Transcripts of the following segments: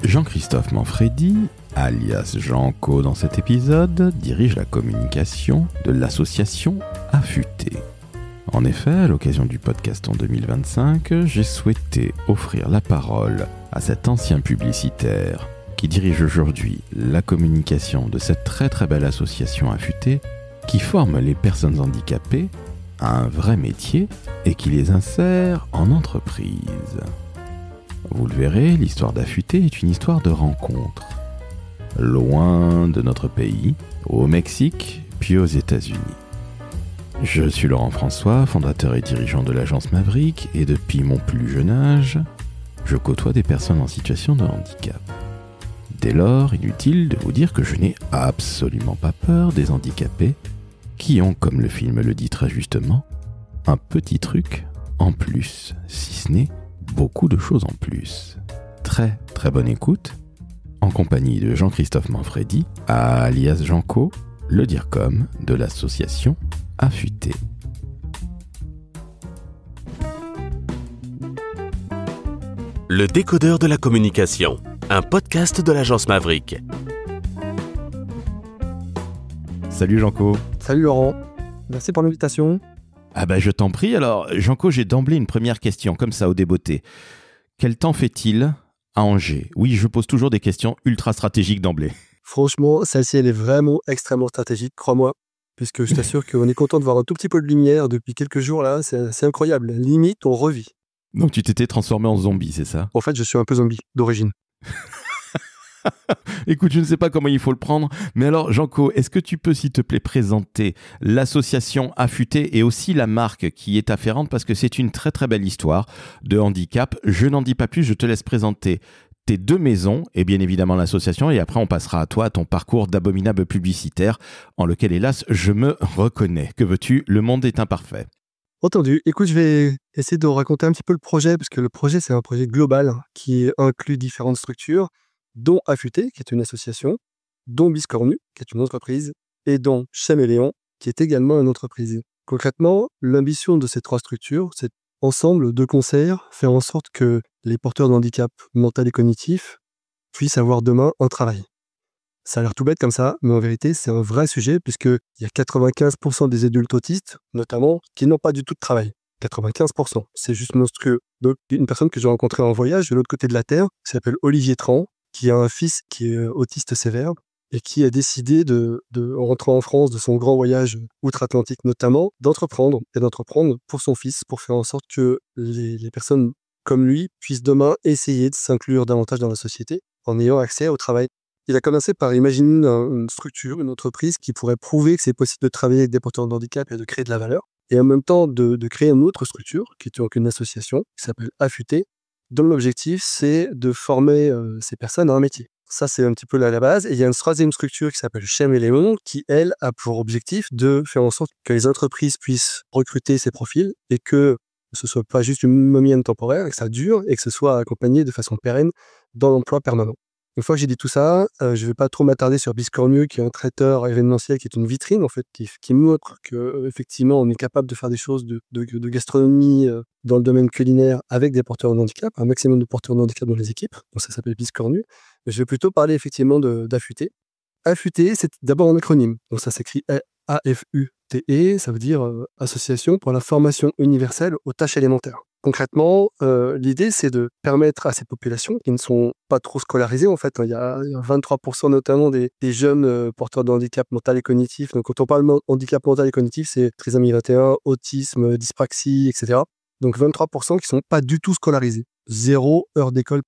Jean-Christophe Manfredi, alias Janco dans cet épisode, dirige la communication de l'association Affûté. En effet, à l'occasion du podcast en 2025, j'ai souhaité offrir la parole à cet ancien publicitaire qui dirige aujourd'hui la communication de cette très très belle association Affûté qui forme les personnes handicapées à un vrai métier et qui les insère en entreprise. Vous le verrez, l'histoire d'Affûté est une histoire de rencontre. Loin de notre pays, au Mexique, puis aux États-Unis. Je suis Laurent François, fondateur et dirigeant de l'agence Maverick, et depuis mon plus jeune âge, je côtoie des personnes en situation de handicap. Dès lors, inutile de vous dire que je n'ai absolument pas peur des handicapés, qui ont, comme le film le dit très justement, un petit truc en plus, si ce n'est beaucoup de choses en plus. Très très bonne écoute, en compagnie de Jean-Christophe Manfredi, alias Janco, le DIRCOM de l'association Affûté. Le décodeur de la communication, un podcast de l'agence Maverick. Salut Janco. Salut Laurent, merci pour l'invitation. Ah bah je t'en prie. Alors Janco, j'ai d'emblée une première question, comme ça au débeauté. Quel temps fait-il à Angers? Oui, je pose toujours des questions ultra stratégiques d'emblée. Franchement, celle-ci, elle est vraiment extrêmement stratégique, crois-moi, puisque je t'assure qu'on est content de voir un tout petit peu de lumière depuis quelques jours là, c'est incroyable. Limite, on revit. Donc tu t'étais transformé en zombie, c'est ça? En fait, je suis un peu zombie d'origine. Écoute, je ne sais pas comment il faut le prendre, mais alors Janco, est-ce que tu peux s'il te plaît présenter l'association Affûté et aussi la marque qui est afférente, parce que c'est une très très belle histoire de handicap. Je n'en dis pas plus, je te laisse présenter tes deux maisons et bien évidemment l'association, et après on passera à toi, à ton parcours d'abominable publicitaire en lequel hélas je me reconnais. Que veux-tu, le monde est imparfait. Entendu. Écoute, je vais essayer de raconter un petit peu le projet, parce que le projet, c'est un projet global qui inclut différentes structures, dont Affûté, qui est une association, dont Biscornu, qui est une entreprise, et dont Chaméléon, qui est également une entreprise. Concrètement, l'ambition de ces trois structures, c'est ensemble, de concert, faire en sorte que les porteurs de handicap mental et cognitif puissent avoir demain un travail. Ça a l'air tout bête comme ça, mais en vérité, c'est un vrai sujet, puisqu'il y a 95% des adultes autistes, notamment, qui n'ont pas du tout de travail. 95%, c'est juste monstrueux. Donc, une personne que j'ai rencontrée en voyage de l'autre côté de la Terre, qui s'appelle Olivier Tran, qui a un fils qui est autiste sévère, et qui a décidé en rentrant en France de son grand voyage outre-Atlantique notamment, d'entreprendre pour son fils, pour faire en sorte que les personnes comme lui puissent demain essayer de s'inclure davantage dans la société en ayant accès au travail. Il a commencé par imaginer une structure, une entreprise qui pourrait prouver que c'est possible de travailler avec des porteurs de handicap et de créer de la valeur, et en même temps de créer une autre structure, qui est donc une association, qui s'appelle Affûté, dont l'objectif c'est de former ces personnes à un métier. Ça, c'est un petit peu la base. Et il y a une troisième structure qui s'appelle Chaméléon, qui, elle, a pour objectif de faire en sorte que les entreprises puissent recruter ces profils et que ce soit pas juste une moyenne temporaire, et que ça dure et que ce soit accompagné de façon pérenne dans l'emploi permanent. Une fois que j'ai dit tout ça, je ne vais pas trop m'attarder sur Biscornu, qui est un traiteur événementiel, qui est une vitrine en fait, qui montre qu'effectivement on est capable de faire des choses de gastronomie dans le domaine culinaire avec des porteurs de handicap, un maximum de porteurs de handicap dans les équipes. Donc ça s'appelle Biscornu. Je vais plutôt parler effectivement d'Affûté. Affûté, c'est d'abord un acronyme. Donc ça s'écrit AFUTE, ça veut dire Association pour la formation universelle aux tâches élémentaires. Concrètement, l'idée, c'est de permettre à ces populations qui ne sont pas trop scolarisées, en fait, il y a 23% notamment des jeunes porteurs de handicap mental et cognitif. Donc, quand on parle de handicap mental et cognitif, c'est trisomie 21, autisme, dyspraxie, etc. Donc, 23% qui ne sont pas du tout scolarisés. 0 heure d'école.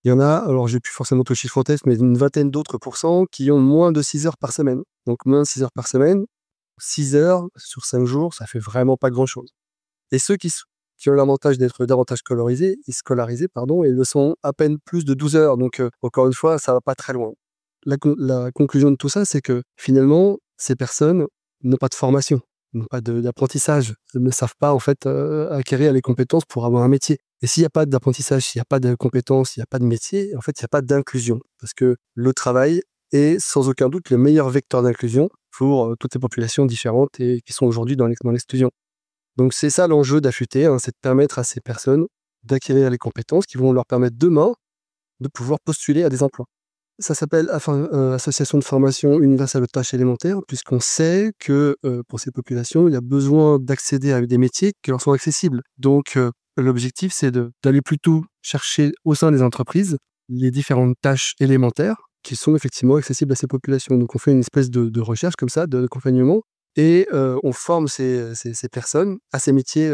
Il y en a, alors j'ai plus forcément tout le chiffre en tête, mais une vingtaine d'autres pourcents qui ont moins de 6 heures par semaine. Donc, moins de 6 heures par semaine, 6 heures sur 5 jours, ça fait vraiment pas grand-chose. Et ceux qui ont l'avantage d'être davantage scolarisés, et le sont à peine plus de 12 heures. Donc, encore une fois, ça va pas très loin. La conclusion de tout ça, c'est que finalement, ces personnes n'ont pas de formation, n'ont pas d'apprentissage, ne savent pas en fait acquérir les compétences pour avoir un métier. Et s'il n'y a pas d'apprentissage, s'il n'y a pas de compétences, s'il n'y a pas de métier, en fait, il n'y a pas d'inclusion. Parce que le travail est sans aucun doute le meilleur vecteur d'inclusion pour toutes ces populations différentes et qui sont aujourd'hui dans l'exclusion. Donc c'est ça l'enjeu d'Affûté, c'est de permettre à ces personnes d'acquérir les compétences qui vont leur permettre demain de pouvoir postuler à des emplois. Ça s'appelle Association de formation universelle aux tâches élémentaires, puisqu'on sait que pour ces populations, il y a besoin d'accéder à des métiers qui leur sont accessibles. Donc, l'objectif, c'est d'aller plutôt chercher au sein des entreprises les différentes tâches élémentaires qui sont effectivement accessibles à ces populations. Donc, on fait une espèce de recherche comme ça, d'accompagnement, et on forme ces personnes à ces métiers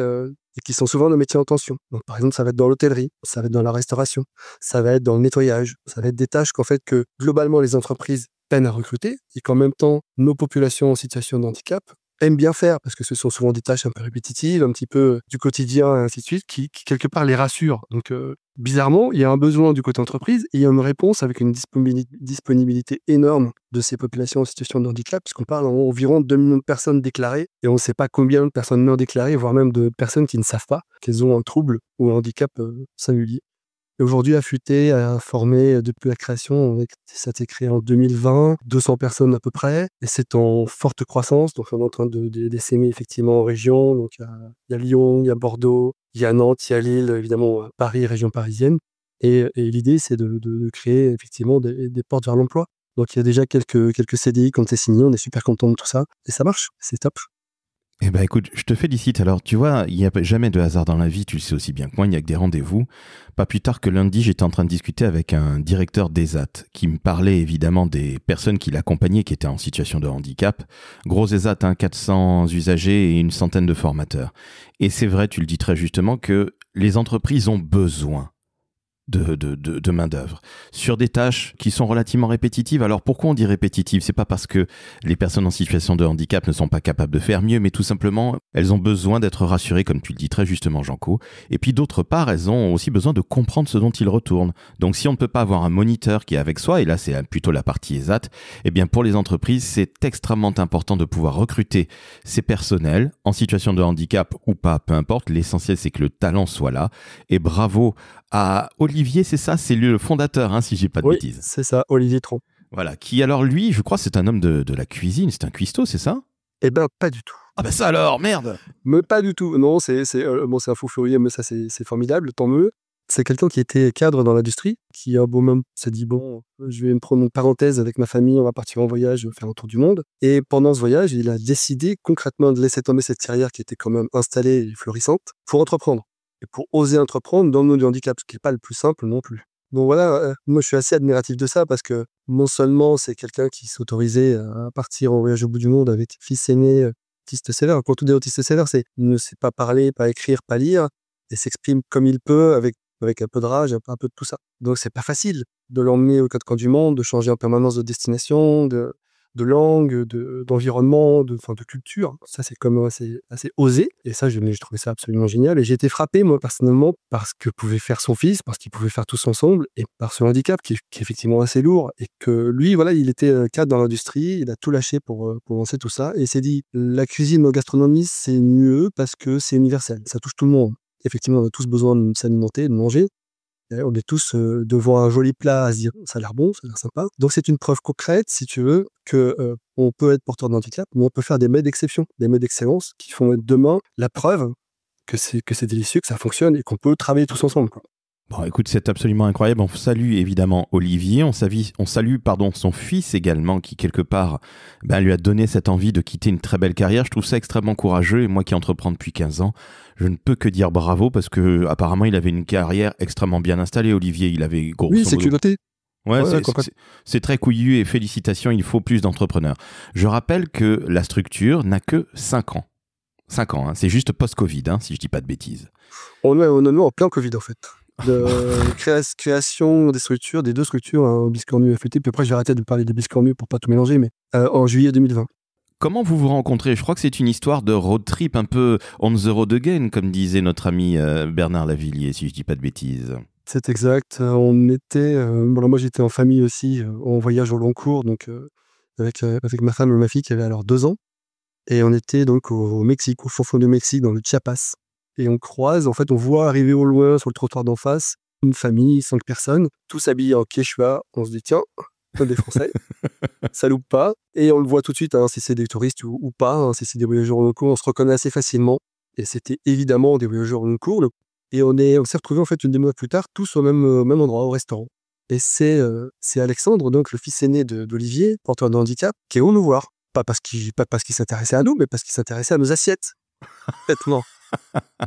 et qui sont souvent nos métiers en tension. Donc, par exemple, ça va être dans l'hôtellerie, ça va être dans la restauration, ça va être dans le nettoyage, ça va être des tâches qu'en fait, que globalement, les entreprises peinent à recruter et qu'en même temps, nos populations en situation de handicap aiment bien faire, parce que ce sont souvent des tâches un peu répétitives, un petit peu du quotidien, et ainsi de suite, qui quelque part les rassurent. Donc, bizarrement, il y a un besoin du côté entreprise et il y a une réponse avec une disponibilité énorme de ces populations en situation de handicap, puisqu'on parle environ 2 millions de personnes déclarées et on ne sait pas combien de personnes non déclarées, voire même de personnes qui ne savent pas qu'elles ont un trouble ou un handicap singulier. Et aujourd'hui, Affûté a formé depuis la création, ça a été créé en 2020, 200 personnes à peu près, et c'est en forte croissance. Donc, on est en train d'essaimer effectivement en région. Donc, il y a Lyon, il y a Bordeaux, il y a Nantes, il y a Lille, évidemment Paris, région parisienne. Et l'idée, c'est de créer effectivement des portes vers l'emploi. Donc, il y a déjà quelques CDI qui ont été signés. On est super contents de tout ça. Et ça marche, c'est top. Eh ben écoute, je te félicite. Alors, tu vois, il n'y a jamais de hasard dans la vie, tu le sais aussi bien que moi, il n'y a que des rendez-vous. Pas plus tard que lundi, j'étais en train de discuter avec un directeur d'ESAT qui me parlait évidemment des personnes qu'il accompagnait qui étaient en situation de handicap. Gros ESAT, 400 usagers et une centaine de formateurs. Et c'est vrai, tu le dis très justement, que les entreprises ont besoin de main-d'œuvre sur des tâches qui sont relativement répétitives. Alors pourquoi on dit répétitives ? C'est pas parce que les personnes en situation de handicap ne sont pas capables de faire mieux, mais tout simplement elles ont besoin d'être rassurées, comme tu le dis très justement, Janco. Et puis d'autre part, elles ont aussi besoin de comprendre ce dont ils retournent. Donc si on ne peut pas avoir un moniteur qui est avec soi, et là c'est plutôt la partie ESAT, eh bien pour les entreprises c'est extrêmement important de pouvoir recruter ces personnels en situation de handicap ou pas, peu importe. L'essentiel c'est que le talent soit là. Et bravo à Olivier, c'est ça, c'est lui le fondateur, si j'ai pas de bêtises. Oui, c'est ça, Olivier Tron. Voilà, qui alors lui, je crois c'est un homme de la cuisine, c'est un cuistot, c'est ça ? Eh ben, pas du tout. Ah ben ça alors, merde ! Mais pas du tout, non, c'est un fou furieux, mais ça c'est formidable, tant mieux. C'est quelqu'un qui était cadre dans l'industrie, qui a beau même s'est dit, bon, je vais me prendre une parenthèse avec ma famille, on va partir en voyage, faire un tour du monde. Et pendant ce voyage, il a décidé concrètement de laisser tomber cette carrière qui était quand même installée et florissante pour entreprendre. Et pour oser entreprendre dans le monde du handicap, ce qui n'est pas le plus simple non plus. Donc voilà, moi je suis assez admiratif de ça parce que non seulement c'est quelqu'un qui s'autorisait à partir en voyage au bout du monde avec fils aîné, autiste sévère. Quand on dit autiste sévère, c'est il ne sait pas parler, pas écrire, pas lire et s'exprime comme il peut avec un peu de rage, un peu de tout ça. Donc c'est pas facile de l'emmener aux quatre coins du monde, de changer en permanence de destination, de langue, d'environnement, de culture. Ça, c'est comme assez osé. Et ça, j'ai trouvé ça absolument génial. Et j'ai été frappé, moi, personnellement, par ce que pouvait faire son fils, parce qu'ils pouvaient faire tous ensemble, et par ce handicap qui est effectivement assez lourd. Et que lui, voilà, il était cadre dans l'industrie, il a tout lâché pour lancer tout ça. Et il s'est dit, la cuisine, la gastronomie, c'est mieux parce que c'est universel. Ça touche tout le monde. Effectivement, on a tous besoin de s'alimenter, de manger. On est tous devant un joli plat à se dire ça a l'air bon, ça a l'air sympa. Donc c'est une preuve concrète, si tu veux, que on peut être porteur de handicap, mais on peut faire des mets d'exception, des mets d'excellence qui font être demain la preuve que c'est délicieux, que ça fonctionne et qu'on peut travailler tous ensemble, quoi. Bon, écoute, c'est absolument incroyable. On salue évidemment Olivier, on salue son fils également, qui quelque part lui a donné cette envie de quitter une très belle carrière. Je trouve ça extrêmement courageux et moi qui entreprends depuis 15 ans, je ne peux que dire bravo parce que apparemment il avait une carrière extrêmement bien installée, Olivier. Il avait grosso Oui, c'est modo... culotté. Ouais, c'est très couillu et félicitations, il faut plus d'entrepreneurs. Je rappelle que la structure n'a que 5 ans. 5 ans, c'est juste post-Covid, si je dis pas de bêtises. On est en plein Covid en fait. De création des structures, des deux structures, Biscornu et Affûté. Puis après, je vais arrêter de parler des Biscornu pour pas tout mélanger, mais en juillet 2020. Comment vous vous rencontrez ? Je crois que c'est une histoire de road trip un peu on the road again, comme disait notre ami Bernard Lavillier, si je dis pas de bêtises. C'est exact. On était, moi j'étais en famille aussi, en voyage au long cours, donc avec ma femme et ma fille qui avaient alors 2 ans. Et on était donc au Mexique, au fond du Mexique, dans le Chiapas. Et on croise, en fait, on voit arriver au loin, sur le trottoir d'en face, une famille, 5 personnes, tous habillés en quechua. On se dit, tiens, des Français, ça loupe pas. Et on le voit tout de suite, si c'est des touristes ou pas, si c'est des voyageurs au long cours, on se reconnaît assez facilement. Et c'était évidemment des voyageurs au long cours. Et on s'est retrouvés, en fait, une demi-heure plus tard, tous au même endroit, au restaurant. Et c'est Alexandre, donc le fils aîné d'Olivier, porteur de handicap, qui est venu nous voir. Pas parce qu'il s'intéressait à nous, mais parce qu'il s'intéressait à nos assiettes. Complètement.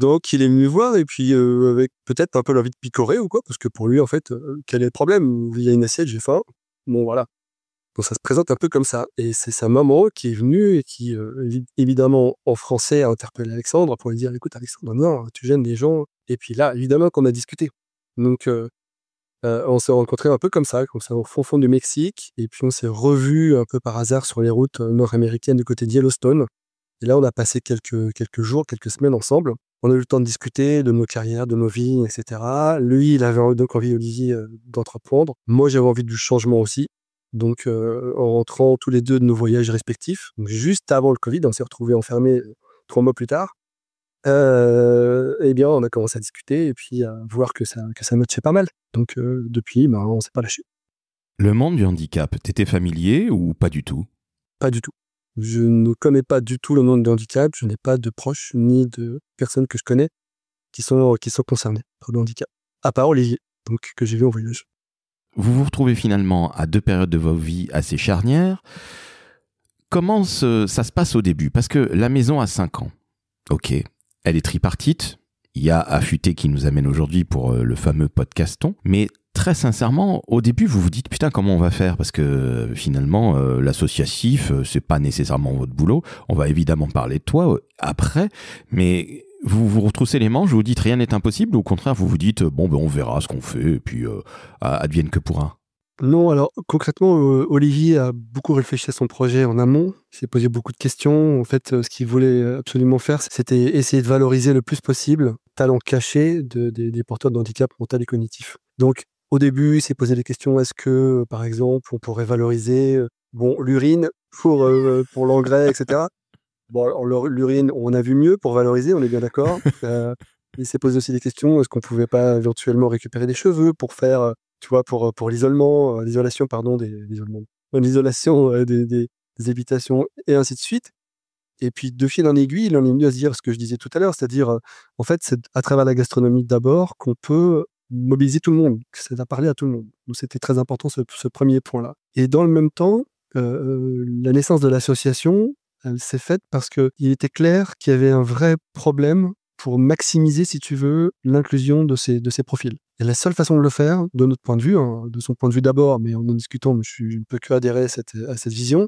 Donc il est venu voir et puis avec peut-être un peu l'envie de picorer ou quoi, parce que pour lui en fait, quel est le problème? Il y a une assiette, j'ai faim. Bon voilà. Donc ça se présente un peu comme ça. Et c'est sa maman qui est venue et qui évidemment en français a interpellé Alexandre pour lui dire écoute Alexandre, non, tu gênes les gens. Et puis là évidemment qu'on a discuté. Donc on s'est rencontrés un peu comme ça au fond du Mexique, et puis on s'est revus un peu par hasard sur les routes nord-américaines du côté de Yellowstone. Et là, on a passé quelques jours, quelques semaines ensemble. On a eu le temps de discuter de nos carrières, de nos vies, etc. Lui, il avait donc envie, Olivier, d'entreprendre. Moi, j'avais envie du changement aussi. Donc, en rentrant tous les deux de nos voyages respectifs, donc juste avant le Covid, on s'est retrouvés enfermés 3 mois plus tard. Eh bien, on a commencé à discuter et puis à voir que ça matchait pas mal. Donc, depuis, on s'est pas lâché. Le monde du handicap, t'étais familier ou pas du tout? Pas du tout. Je ne connais pas du tout le monde du handicap. Je n'ai pas de proches ni de personnes que je connais qui sont concernées par le handicap. À part Olivier, donc, que j'ai vu en voyage. Vous vous retrouvez finalement à 2 périodes de vos vies assez charnières. Comment ça se passe au début? Parce que la maison a 5 ans. Ok, elle est tripartite. Il y a Affûté qui nous amène aujourd'hui pour le fameux podcaston. Mais très sincèrement, au début, vous vous dites putain, comment on va faire? Parce que finalement, l'associatif, c'est pas nécessairement votre boulot. On va évidemment parler de toi après. Mais vous vous retroussez les manches, vous vous dites rien n'est impossible, ou au contraire, vous vous dites bon, on verra ce qu'on fait, et puis advienne que pourra. Non, alors concrètement, Olivier a beaucoup réfléchi à son projet en amont. Il s'est posé beaucoup de questions. En fait, ce qu'il voulait absolument faire, c'était essayer de valoriser le plus possible le talent caché des porteurs de handicap mental et cognitif. Donc, au début, il s'est posé des questions. Est-ce que, par exemple, on pourrait valoriser l'urine pour l'engrais, etc. Bon, alors, l'urine, on a vu mieux pour valoriser, on est bien d'accord. Il s'est posé aussi des questions. Est-ce qu'on pouvait pas éventuellement récupérer des cheveux pour faire... tu vois, pour l'isolation, des habitations, et ainsi de suite. Et puis, de fil en aiguille, il en est venu à se dire ce que je disais tout à l'heure, c'est-à-dire, en fait, c'est à travers la gastronomie d'abord qu'on peut mobiliser tout le monde, que c'est à parler à tout le monde. Donc, c'était très important ce premier point-là. Et dans le même temps, la naissance de l'association, elle s'est faite parce qu'il était clair qu'il y avait un vrai problème pour maximiser, si tu veux, l'inclusion de ces profils. Et la seule façon de le faire, de notre point de vue, de son point de vue d'abord, mais en discutant, je ne peux que adhérer à cette vision,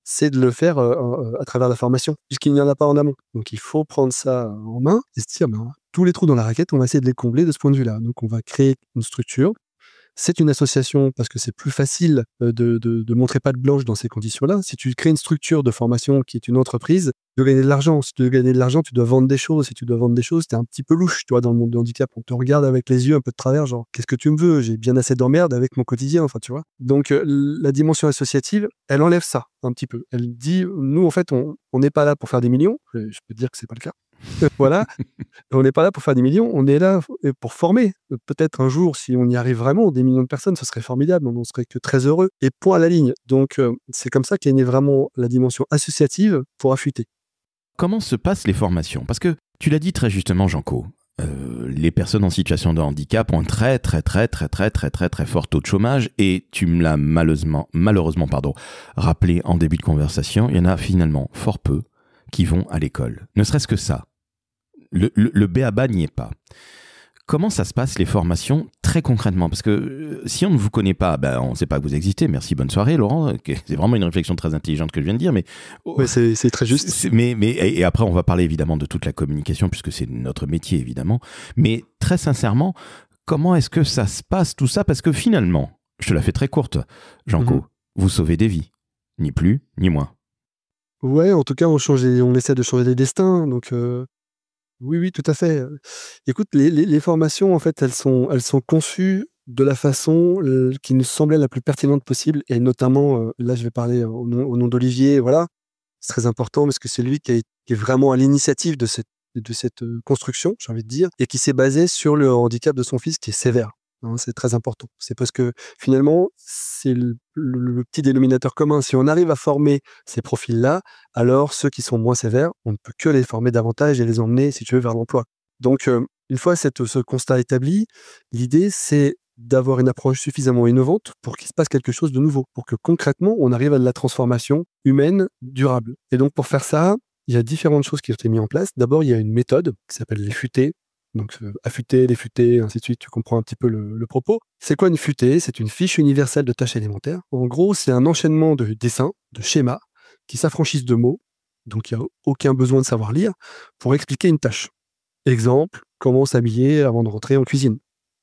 c'est de le faire à travers la formation, puisqu'il n'y en a pas en amont. Donc il faut prendre ça en main et se dire, tous les trous dans la raquette, on va essayer de les combler de ce point de vue-là. Donc on va créer une structure. C'est une association parce que c'est plus facile de montrer patte blanche dans ces conditions-là. Si tu crées une structure de formation qui est une entreprise, tu dois gagner de l'argent. Si tu veux gagner de l'argent, tu dois vendre des choses. Si tu dois vendre des choses, t'es un petit peu louche, tu vois, dans le monde du handicap. On te regarde avec les yeux un peu de travers, genre, qu'est-ce que tu me veux? J'ai bien assez d'emmerde avec mon quotidien, enfin, tu vois. Donc, la dimension associative, elle enlève ça un petit peu. Elle dit, nous, en fait, on n'est pas là pour faire des millions. Je peux te dire que c'est pas le cas. Voilà. On n'est pas là pour faire des millions, on est là pour former. Peut-être un jour, si on y arrive vraiment, des millions de personnes, ce serait formidable, on ne serait que très heureux. Et point à la ligne. Donc, c'est comme ça qu'est née vraiment la dimension associative pour Affûté. Comment se passent les formations? Parce que tu l'as dit très justement, Janco, les personnes en situation de handicap ont un très fort taux de chômage, et tu me l'as malheureusement rappelé en début de conversation, il y en a finalement fort peu qui vont à l'école. Ne serait-ce que ça. Le b.a.-ba n'y est pas. Comment ça se passe les formations très concrètement? Parce que si on ne vous connaît pas, on ne sait pas que vous existez. Merci, bonne soirée Laurent. C'est vraiment une réflexion très intelligente que je viens de dire. Mais c'est très juste. Et après on va parler évidemment de toute la communication puisque c'est notre métier évidemment. Mais très sincèrement, comment est-ce que ça se passe tout ça? Parce que finalement, je te la fais très courte, Janco, vous sauvez des vies, ni plus ni moins. Ouais, en tout cas, on essaie de changer des destins. Donc oui, tout à fait. Écoute, les formations, en fait, elles sont conçues de la façon qui nous semblait la plus pertinente possible, et notamment, là, je vais parler au nom d'Olivier, voilà. C'est très important parce que c'est lui qui est vraiment à l'initiative de cette construction, j'ai envie de dire, et qui s'est basé sur le handicap de son fils qui est sévère. Hein, c'est très important. C'est parce que finalement, c'est le petit dénominateur commun. Si on arrive à former ces profils-là, alors ceux qui sont moins sévères, on ne peut que les former davantage et les emmener, si tu veux, vers l'emploi. Donc, une fois ce constat établi, l'idée, c'est d'avoir une approche suffisamment innovante pour qu'il se passe quelque chose de nouveau, pour que concrètement, on arrive à de la transformation humaine durable. Et donc, pour faire ça, il y a différentes choses qui ont été mises en place. D'abord, il y a une méthode qui s'appelle les futées. Donc, affûter, les futées, ainsi de suite, tu comprends un petit peu le propos. C'est quoi une futée? C'est une fiche universelle de tâches élémentaires. En gros, c'est un enchaînement de dessins, de schémas, qui s'affranchissent de mots, donc il n'y a aucun besoin de savoir lire, pour expliquer une tâche. Exemple, comment s'habiller avant de rentrer en cuisine.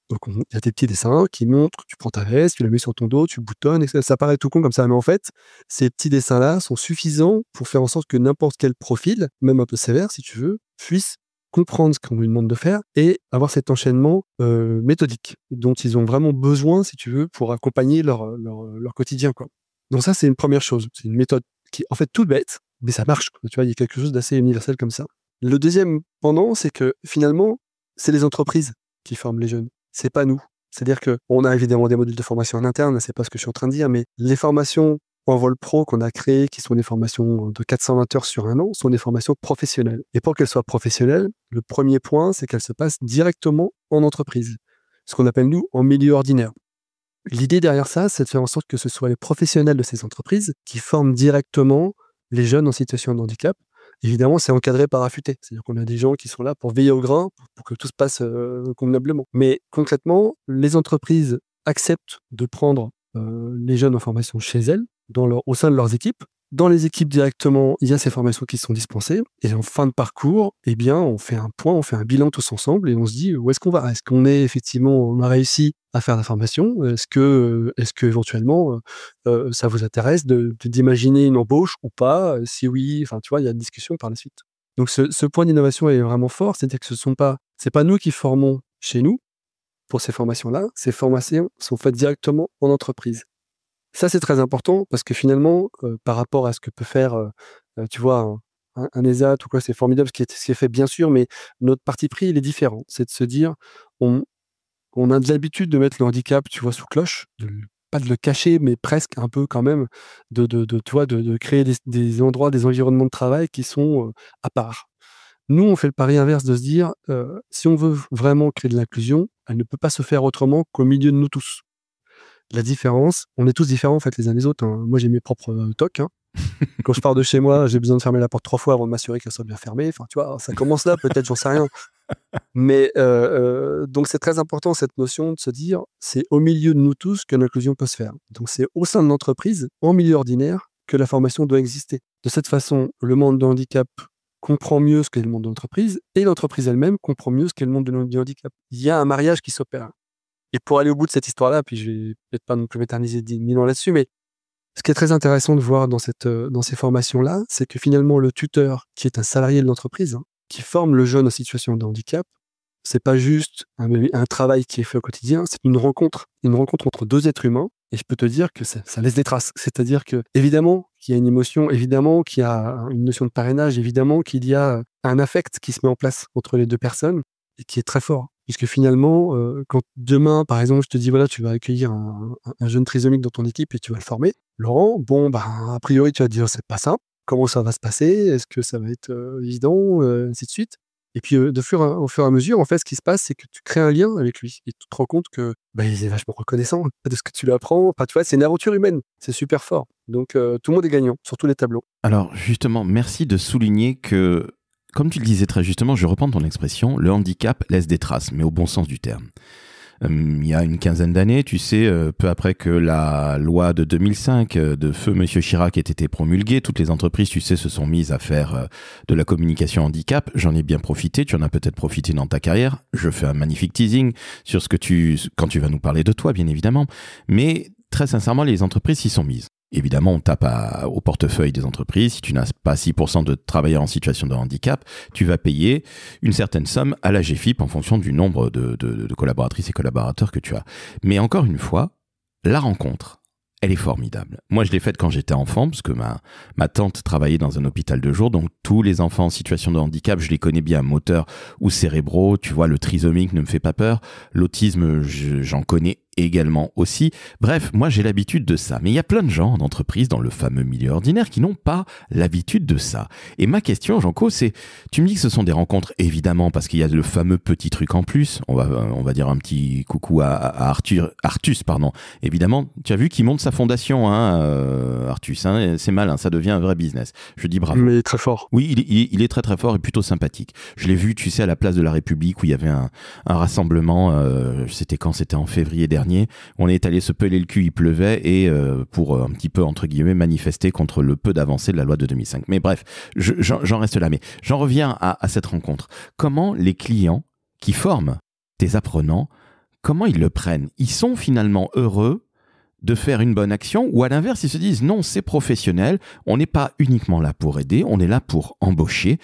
Donc, il y a des petits dessins qui montrent, tu prends ta veste, tu la mets sur ton dos, tu boutonnes, et ça paraît tout con comme ça, mais en fait, ces petits dessins-là sont suffisants pour faire en sorte que n'importe quel profil, même un peu sévère si tu veux, puisse comprendre ce qu'on lui demande de faire et avoir cet enchaînement méthodique dont ils ont vraiment besoin, si tu veux, pour accompagner leur quotidien, quoi. Donc ça, c'est une première chose. C'est une méthode qui est en fait toute bête, mais ça marche, quoi. Tu vois, il y a quelque chose d'assez universel comme ça. Le deuxième pendant, c'est que finalement, c'est les entreprises qui forment les jeunes. C'est pas nous. C'est-à-dire qu'on a évidemment des modules de formation en interne, c'est pas ce que je suis en train de dire, mais les formations en vol pro qu'on a créées, qui sont des formations de 420 heures sur un an, sont des formations professionnelles. Et pour qu'elles soient professionnelles, le premier point, c'est qu'elles se passent directement en entreprise. Ce qu'on appelle, nous, en milieu ordinaire. L'idée derrière ça, c'est de faire en sorte que ce soit les professionnels de ces entreprises qui forment directement les jeunes en situation de handicap. Évidemment, c'est encadré par affûté. C'est-à-dire qu'on a des gens qui sont là pour veiller au grain, pour que tout se passe convenablement. Mais concrètement, les entreprises acceptent de prendre les jeunes en formation chez elles, au sein de leurs équipes. Dans les équipes directement, il y a ces formations qui sont dispensées. Et en fin de parcours, eh bien, on fait un point, on fait un bilan tous ensemble et on se dit où est-ce qu'on va? Est-ce qu'on on a réussi à faire la formation? Est-ce que éventuellement ça vous intéresse d'imaginer une embauche ou pas? Si oui, enfin, tu vois, il y a une discussion par la suite. Donc ce point d'innovation est vraiment fort, c'est-à-dire que c'est pas nous qui formons chez nous pour ces formations-là. Ces formations sont faites directement en entreprise. Ça, c'est très important parce que finalement, par rapport à ce que peut faire, tu vois, un ESAT ou quoi, c'est formidable ce qui est fait, bien sûr, mais notre parti pris, il est différent. C'est de se dire, on a de l'habitude de mettre le handicap, tu vois, sous cloche, pas de le cacher, mais presque un peu quand même, de créer des endroits, des environnements de travail qui sont à part. Nous, on fait le pari inverse de se dire, si on veut vraiment créer de l'inclusion, elle ne peut pas se faire autrement qu'au milieu de nous tous. La différence, on est tous différents en fait les uns les autres, hein. Moi, j'ai mes propres tocs, hein. Quand je pars de chez moi, j'ai besoin de fermer la porte 3 fois avant de m'assurer qu'elle soit bien fermée. Enfin, tu vois, ça commence là, peut-être, j'en sais rien. Mais donc, c'est très important cette notion de se dire, c'est au milieu de nous tous que l'inclusion peut se faire. Donc, c'est au sein de l'entreprise, en milieu ordinaire, que la formation doit exister. De cette façon, le monde du handicap comprend mieux ce qu'est le monde de l'entreprise et l'entreprise elle-même comprend mieux ce qu'est le monde du handicap. Il y a un mariage qui s'opère. Et pour aller au bout de cette histoire-là, puis je vais peut-être pas non plus m'éterniser 10 000 ans là-dessus, mais ce qui est très intéressant de voir dans ces formations-là, c'est que finalement, le tuteur, qui est un salarié de l'entreprise, hein, qui forme le jeune en situation de handicap, c'est pas juste un travail qui est fait au quotidien, c'est une rencontre entre deux êtres humains. Et je peux te dire que ça laisse des traces. C'est-à-dire que, évidemment, qu'il y a une émotion, évidemment qu'il y a une notion de parrainage, évidemment qu'il y a un affect qui se met en place entre les deux personnes et qui est très fort. Puisque finalement, quand demain, par exemple, je te dis, voilà, tu vas accueillir un jeune trisomique dans ton équipe et tu vas le former, Laurent, bon, a priori, tu vas te dire, c'est pas simple. Comment ça va se passer? Est-ce que ça va être évident? Ainsi de suite. Et puis, au fur et à mesure, en fait, ce qui se passe, c'est que tu crées un lien avec lui. Et tu te rends compte que il est vachement reconnaissant de ce que tu lui apprends. Enfin, tu vois, c'est une aventure humaine. C'est super fort. Donc, tout le monde est gagnant, sur tous les tableaux. Alors, justement, merci de souligner que, comme tu le disais très justement, je reprends ton expression, le handicap laisse des traces, mais au bon sens du terme. Il y a une quinzaine d'années, tu sais, peu après que la loi de 2005 de feu Monsieur Chirac ait été promulguée, toutes les entreprises, tu sais, se sont mises à faire de la communication handicap. J'en ai bien profité, tu en as peut-être profité dans ta carrière. Je fais un magnifique teasing sur quand tu vas nous parler de toi, bien évidemment. Mais très sincèrement, les entreprises s'y sont mises. Évidemment, on tape au portefeuille des entreprises. Si tu n'as pas 6% de travailleurs en situation de handicap, tu vas payer une certaine somme à la GFIP en fonction du nombre de collaboratrices et collaborateurs que tu as. Mais encore une fois, la rencontre, elle est formidable. Moi, je l'ai faite quand j'étais enfant, parce que ma tante travaillait dans un hôpital de jour, donc tous les enfants en situation de handicap, je les connais bien, moteurs ou cérébraux. Tu vois, le trisomique ne me fait pas peur. L'autisme, j'en connais également aussi. Bref, moi j'ai l'habitude de ça. Mais il y a plein de gens d'entreprises dans le fameux milieu ordinaire qui n'ont pas l'habitude de ça. Et ma question, Janco, c'est, tu me dis que ce sont des rencontres, évidemment, parce qu'il y a le fameux petit truc en plus. On va dire un petit coucou à Artus, pardon. Évidemment, tu as vu qu'il monte sa fondation, Artus. C'est malin, ça devient un vrai business. Je dis bravo. Mais très fort. Oui, il est très très fort et plutôt sympathique. Je l'ai vu, tu sais, à la place de la République où il y avait un rassemblement, c'était quand? C'était en février dernier. On est allé se peler le cul, il pleuvait, et pour un petit peu, entre guillemets, manifester contre le peu d'avancée de la loi de 2005. Mais bref, j'en reste là. Mais j'en reviens à cette rencontre. Comment les clients qui forment tes apprenants, comment ils le prennent? Ils sont finalement heureux de faire une bonne action, ou à l'inverse, ils se disent non, c'est professionnel, on n'est pas uniquement là pour aider, on est là pour embaucher,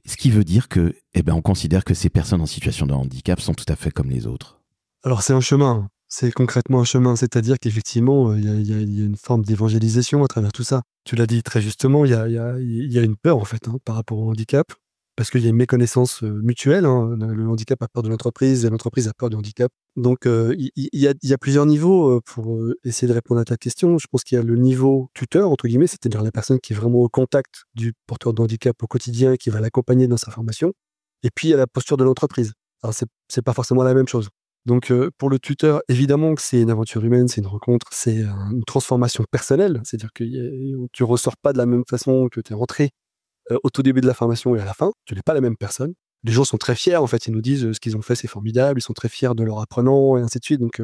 ce qui veut dire que, on considère que ces personnes en situation de handicap sont tout à fait comme les autres. Alors c'est un chemin, c'est concrètement un chemin, c'est-à-dire qu'effectivement, il y a une forme d'évangélisation à travers tout ça. Tu l'as dit très justement, il y a une peur en fait par rapport au handicap, parce qu'il y a une méconnaissance mutuelle. Le handicap a peur de l'entreprise et l'entreprise a peur du handicap. Donc il y a plusieurs niveaux pour essayer de répondre à ta question. Je pense qu'il y a le niveau tuteur, entre guillemets, c'est-à-dire la personne qui est vraiment au contact du porteur de handicap au quotidien, qui va l'accompagner dans sa formation. Et puis il y a la posture de l'entreprise. Alors c'est pas forcément la même chose. Donc pour le tuteur, évidemment que c'est une aventure humaine, c'est une rencontre, c'est une transformation personnelle. C'est-à-dire que tu ressors pas de la même façon que tu es rentré au tout début de la formation et à la fin. Tu n'es pas la même personne. Les gens sont très fiers, en fait. Ils nous disent ce qu'ils ont fait, c'est formidable. Ils sont très fiers de leur apprenant et ainsi de suite. Donc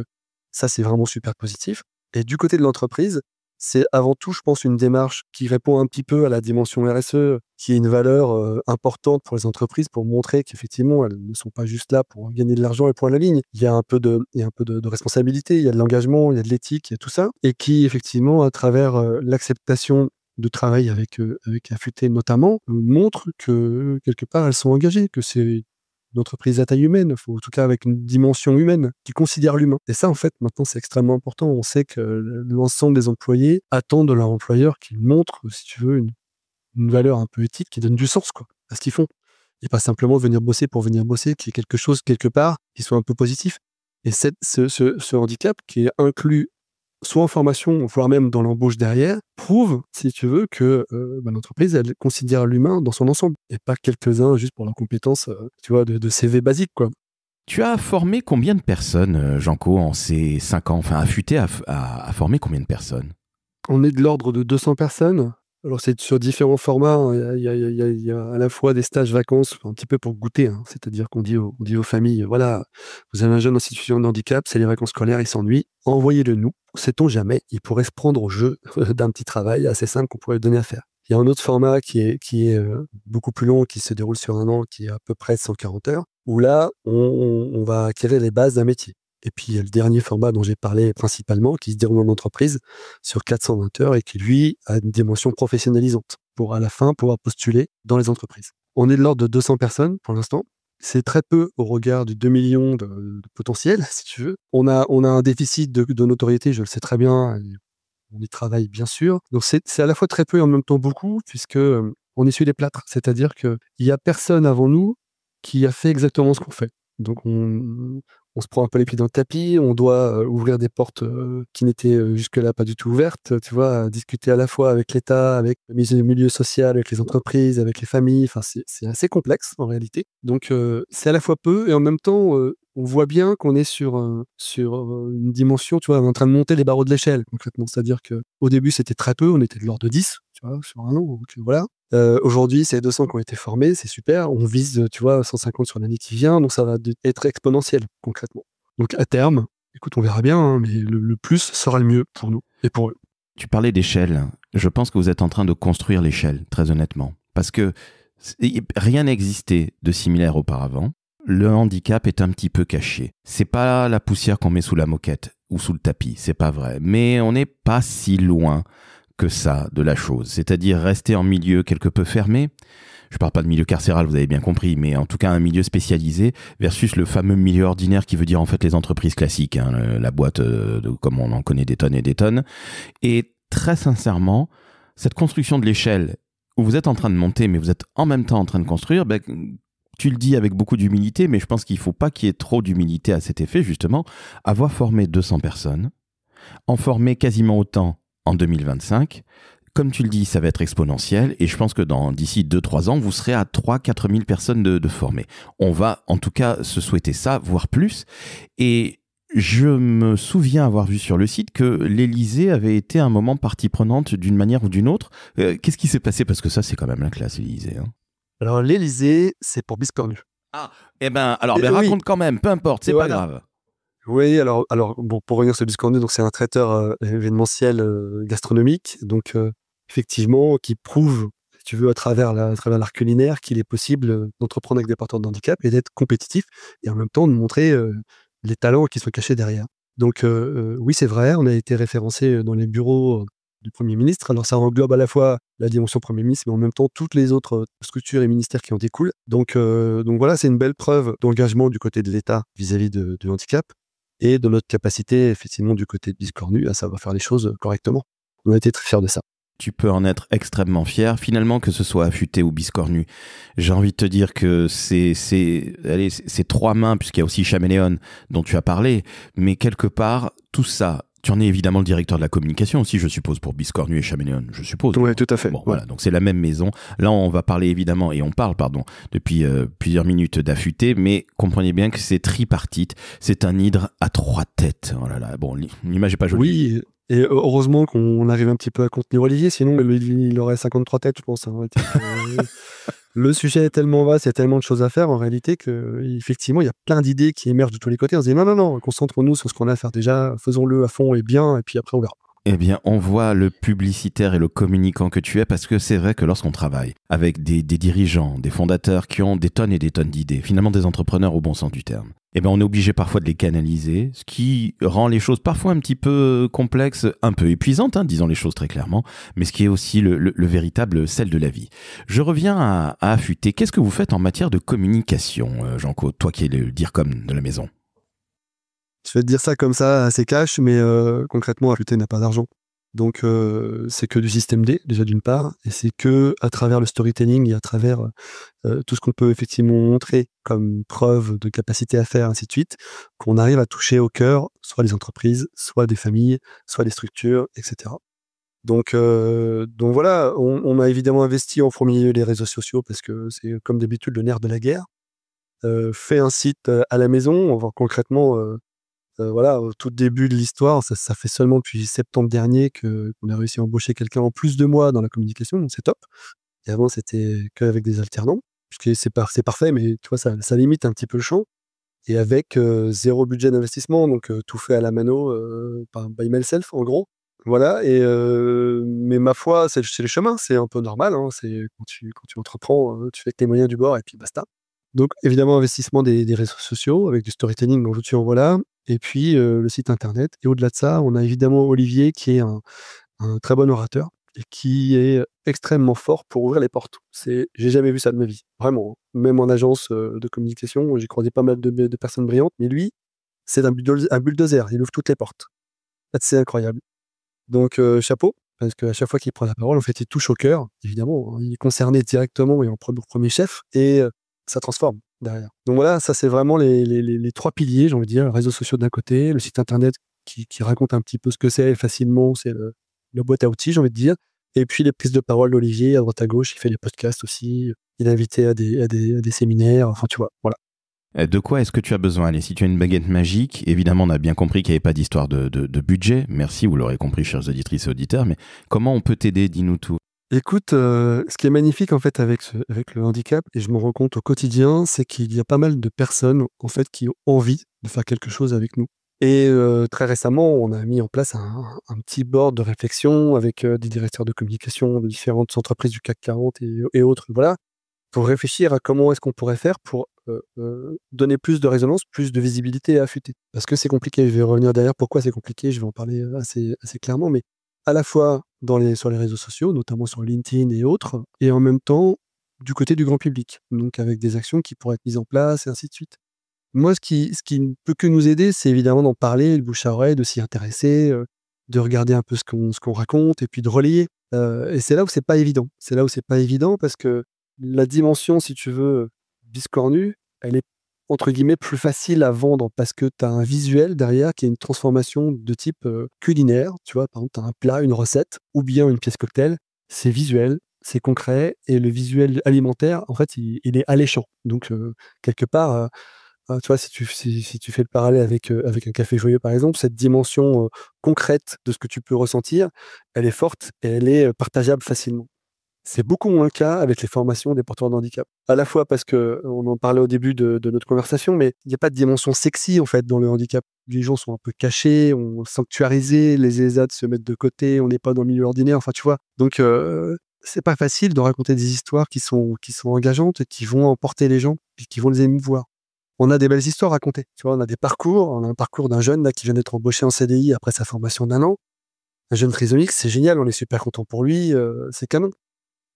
ça, c'est vraiment super positif. Et du côté de l'entreprise, c'est avant tout, je pense, une démarche qui répond un petit peu à la dimension RSE, qui est une valeur importante pour les entreprises, pour montrer qu'effectivement, elles ne sont pas juste là pour gagner de l'argent et point à la ligne. Il y a un peu de responsabilité, il y a de l'engagement, il y a de l'éthique, il y a tout ça. Et qui, effectivement, à travers l'acceptation de travail avec Affûté notamment, montre que, quelque part, elles sont engagées, que c'est une entreprise à taille humaine, en tout cas avec une dimension humaine, qui considère l'humain. Et ça, en fait, maintenant, c'est extrêmement important. On sait que l'ensemble des employés attendent de leur employeur qu'il montre, si tu veux, une valeur un peu éthique qui donne du sens à ce qu'ils font. Et pas simplement venir bosser pour venir bosser, qu'il y ait quelque chose, quelque part, qui soit un peu positif. Et ce handicap qui est inclus soit en formation, voire même dans l'embauche derrière, prouve, si tu veux, que l'entreprise, elle considère l'humain dans son ensemble, et pas quelques-uns juste pour leurs compétences, tu vois, de CV basique, quoi. Tu as formé combien de personnes, Janco, en ces 5 ans? Enfin, Affûté a formé combien de personnes? On est de l'ordre de 200 personnes. Alors, c'est sur différents formats. Il y a à la fois des stages vacances, un petit peu pour goûter. C'est-à-dire qu'on dit aux familles, voilà, vous avez un jeune en situation de handicap, c'est les vacances scolaires, il s'ennuie, envoyez-le nous. Sait-on jamais, il pourrait se prendre au jeu d'un petit travail assez simple qu'on pourrait lui donner à faire. Il y a un autre format qui est beaucoup plus long, qui se déroule sur 1 an, qui est à peu près 140 heures, où là, on va acquérir les bases d'un métier. Et puis, il y a le dernier format dont j'ai parlé principalement, qui se déroule en entreprise sur 420 heures et qui, lui, a une dimension professionnalisante pour, à la fin, pouvoir postuler dans les entreprises. On est de l'ordre de 200 personnes pour l'instant. C'est très peu au regard du 2 millions de potentiel, si tu veux. On a un déficit de notoriété, je le sais très bien. On y travaille, bien sûr. Donc, c'est à la fois très peu et en même temps beaucoup, puisque on essuie les plâtres. C'est-à-dire qu'il n'y a personne avant nous qui a fait exactement ce qu'on fait. Donc, on se prend un peu les pieds dans le tapis, on doit ouvrir des portes qui n'étaient jusque-là pas du tout ouvertes, tu vois, discuter à la fois avec l'État, avec le milieu social, avec les entreprises, avec les familles. Enfin, c'est assez complexe en réalité. Donc, c'est à la fois peu et en même temps, on voit bien qu'on est sur une dimension, tu vois, on est en train de monter les barreaux de l'échelle concrètement. C'est-à-dire qu'au début, c'était très peu, on était de l'ordre de 10, tu vois, sur 1 an. Donc, voilà. Aujourd'hui, c'est 200 qui ont été formés, c'est super. On vise, tu vois, 150 sur l'année qui vient, donc ça va être exponentiel, concrètement. Donc à terme, écoute, on verra bien, mais le plus sera le mieux pour nous et pour eux. Tu parlais d'échelle. Je pense que vous êtes en train de construire l'échelle, très honnêtement. Parce que rien n'existait de similaire auparavant. Le handicap est un petit peu caché. C'est pas la poussière qu'on met sous la moquette ou sous le tapis, c'est pas vrai. Mais on n'est pas si loin que ça de la chose, c'est-à-dire rester en milieu quelque peu fermé. Je parle pas de milieu carcéral, vous avez bien compris, mais en tout cas un milieu spécialisé versus le fameux milieu ordinaire qui veut dire en fait les entreprises classiques, la boîte comme on en connaît des tonnes et des tonnes. Et très sincèrement, cette construction de l'échelle où vous êtes en train de monter, mais vous êtes en même temps en train de construire, Tu le dis avec beaucoup d'humilité, mais je pense qu'il ne faut pas qu'il y ait trop d'humilité à cet effet, justement. Avoir formé 200 personnes, en former quasiment autant en 2025, comme tu le dis, ça va être exponentiel et je pense que d'ici 2-3 ans, vous serez à 3-4 000 personnes de formées. On va en tout cas se souhaiter ça, voire plus. Et je me souviens avoir vu sur le site que l'Élysée avait été un moment partie prenante d'une manière ou d'une autre. Qu'est-ce qui s'est passé? Parce que ça, c'est quand même la classe, l'Élysée. Hein. Alors, l'Élysée, c'est pour Biscornu. Ah, raconte quand même, peu importe, c'est pas grave. Oui, alors bon, pour revenir sur Biscornu, donc c'est un traiteur événementiel gastronomique, donc effectivement, qui prouve, si tu veux, à travers l'art culinaire, qu'il est possible d'entreprendre avec des porteurs de handicap et d'être compétitif, et en même temps de montrer les talents qui sont cachés derrière. Donc oui, c'est vrai, on a été référencé dans les bureaux du Premier ministre. Alors ça englobe à la fois la dimension Premier ministre, mais en même temps toutes les autres structures et ministères qui en découlent. Donc voilà, c'est une belle preuve d'engagement du côté de l'État vis-à-vis du handicap et de notre capacité, effectivement, du côté de Biscornu, à savoir faire les choses correctement. On a été très fiers de ça. Tu peux en être extrêmement fier. Finalement, que ce soit affûté ou biscornu, j'ai envie de te dire que c'est 3 mains, puisqu'il y a aussi Chaméléon dont tu as parlé, mais quelque part, tout ça, tu en es évidemment le directeur de la communication aussi, je suppose, pour Biscornu et Chaméléon, je suppose. Oui, tout à fait. Bon, voilà, donc c'est la même maison. Là, on va parler évidemment, et on parle, depuis plusieurs minutes d'affûté, mais comprenez bien que c'est tripartite. C'est un hydre à 3 têtes. Oh là là, bon, l'image n'est pas jolie. Oui, et heureusement qu'on arrive un petit peu à contenir Olivier, sinon il aurait 53 têtes, je pense. Hein. Le sujet est tellement vaste, il y a tellement de choses à faire en réalité qu'effectivement, il y a plein d'idées qui émergent de tous les côtés. On se dit non, concentrons-nous sur ce qu'on a à faire déjà, faisons-le à fond et bien, et puis après on verra. Eh bien, on voit le publicitaire et le communicant que tu es, parce que c'est vrai que lorsqu'on travaille avec des dirigeants, des fondateurs qui ont des tonnes et des tonnes d'idées, finalement des entrepreneurs au bon sens du terme, eh bien, on est obligé parfois de les canaliser, ce qui rend les choses parfois un petit peu complexes, un peu épuisantes, hein, disons les choses très clairement, mais ce qui est aussi le véritable sel de la vie. Je reviens à affûter. Qu'est-ce que vous faites en matière de communication, Jean-Claude, toi qui es le DIRCOM de la maison? Je vais te dire ça comme ça, assez cash, mais concrètement, Affûté n'a pas d'argent. Donc, c'est que du système D, déjà d'une part, et c'est que à travers le storytelling et à travers tout ce qu'on peut effectivement montrer comme preuve de capacité à faire, ainsi de suite, qu'on arrive à toucher au cœur, soit les entreprises, soit des familles, soit des structures, etc. Donc voilà, on a évidemment investi en premier lieu les réseaux sociaux parce que c'est comme d'habitude le nerf de la guerre. Fait un site à la maison, on va concrètement... voilà, au tout début de l'histoire, ça fait seulement depuis septembre dernier qu'on a réussi à embaucher quelqu'un en plus de moi dans la communication, donc c'est top. Et avant, c'était qu'avec des alternants, puisque c'est parfait, mais tu vois, ça limite un petit peu le champ. Et avec 0 budget d'investissement, donc tout fait à la mano, by myself, en gros. Voilà, mais ma foi, c'est le chemin, c'est un peu normal, hein, c'est quand tu entreprends, tu fais avec les moyens du bord et puis basta. Donc évidemment, investissement des réseaux sociaux avec du storytelling en veux-tu en voilà, et puis le site internet. Et au-delà de ça, on a évidemment Olivier qui est un très bon orateur et qui est extrêmement fort pour ouvrir les portes. J'ai jamais vu ça de ma vie, vraiment. Même en agence de communication, j'ai croisé pas mal de personnes brillantes, mais lui, c'est un bulldozer, il ouvre toutes les portes. C'est incroyable. Donc chapeau, parce qu'à chaque fois qu'il prend la parole, en fait, il touche au cœur, évidemment. Il est concerné directement et en premier chef, et ça transforme derrière. Donc voilà, ça c'est vraiment les 3 piliers, j'ai envie de dire, les réseaux sociaux d'un côté, le site internet qui raconte un petit peu ce que c'est facilement, c'est la boîte à outils, j'ai envie de dire, et puis les prises de parole d'Olivier à droite à gauche, il fait des podcasts aussi, il est invité à des séminaires, enfin tu vois, voilà. De quoi est-ce que tu as besoin? Allez, si tu as une baguette magique, évidemment, on a bien compris qu'il n'y avait pas d'histoire de budget. Merci, vous l'aurez compris, chers auditrices et auditeurs, mais comment on peut t'aider? Dis-nous tout. Écoute, ce qui est magnifique en fait avec le handicap, et je me rends compte au quotidien, c'est qu'il y a pas mal de personnes en fait qui ont envie de faire quelque chose avec nous. Et très récemment, on a mis en place un petit board de réflexion avec des directeurs de communication de différentes entreprises du CAC 40 et autres, voilà, pour réfléchir à comment est-ce qu'on pourrait faire pour donner plus de résonance, plus de visibilité à Affûté. Parce que c'est compliqué, je vais revenir derrière pourquoi c'est compliqué, je vais en parler assez clairement, mais à la fois sur les réseaux sociaux, notamment sur LinkedIn et autres, et en même temps du côté du grand public, donc avec des actions qui pourraient être mises en place et ainsi de suite. Moi, ce qui ne peut que nous aider, c'est évidemment d'en parler, le bouche à oreille, de s'y intéresser, de regarder un peu ce qu'on raconte et puis de relayer. Et c'est là où c'est pas évident. C'est là où c'est pas évident parce que la dimension, si tu veux, Biscornu, elle est entre guillemets plus facile à vendre parce que tu as un visuel derrière qui est une transformation de type culinaire. Tu vois, par exemple, tu as un plat, une recette ou bien une pièce cocktail. C'est visuel, c'est concret et le visuel alimentaire, en fait, il est alléchant. Donc, quelque part, tu vois, si tu fais le parallèle avec un café joyeux, par exemple, cette dimension concrète de ce que tu peux ressentir, elle est forte et elle est partageable facilement. C'est beaucoup moins le cas avec les formations des porteurs de handicap. À la fois parce qu'on en parlait au début de notre conversation, mais il n'y a pas de dimension sexy en fait dans le handicap. Les gens sont un peu cachés, on sanctuarisé, les ESAT se mettent de côté, on n'est pas dans le milieu ordinaire, enfin tu vois. Donc c'est pas facile de raconter des histoires qui sont engageantes et qui vont emporter les gens et qui vont les émouvoir. On a des belles histoires à raconter. Tu vois, on a un parcours d'un jeune là, qui vient d'être embauché en CDI après sa formation d'1 an. Un jeune trisomique, c'est génial, on est super content pour lui, c'est canon.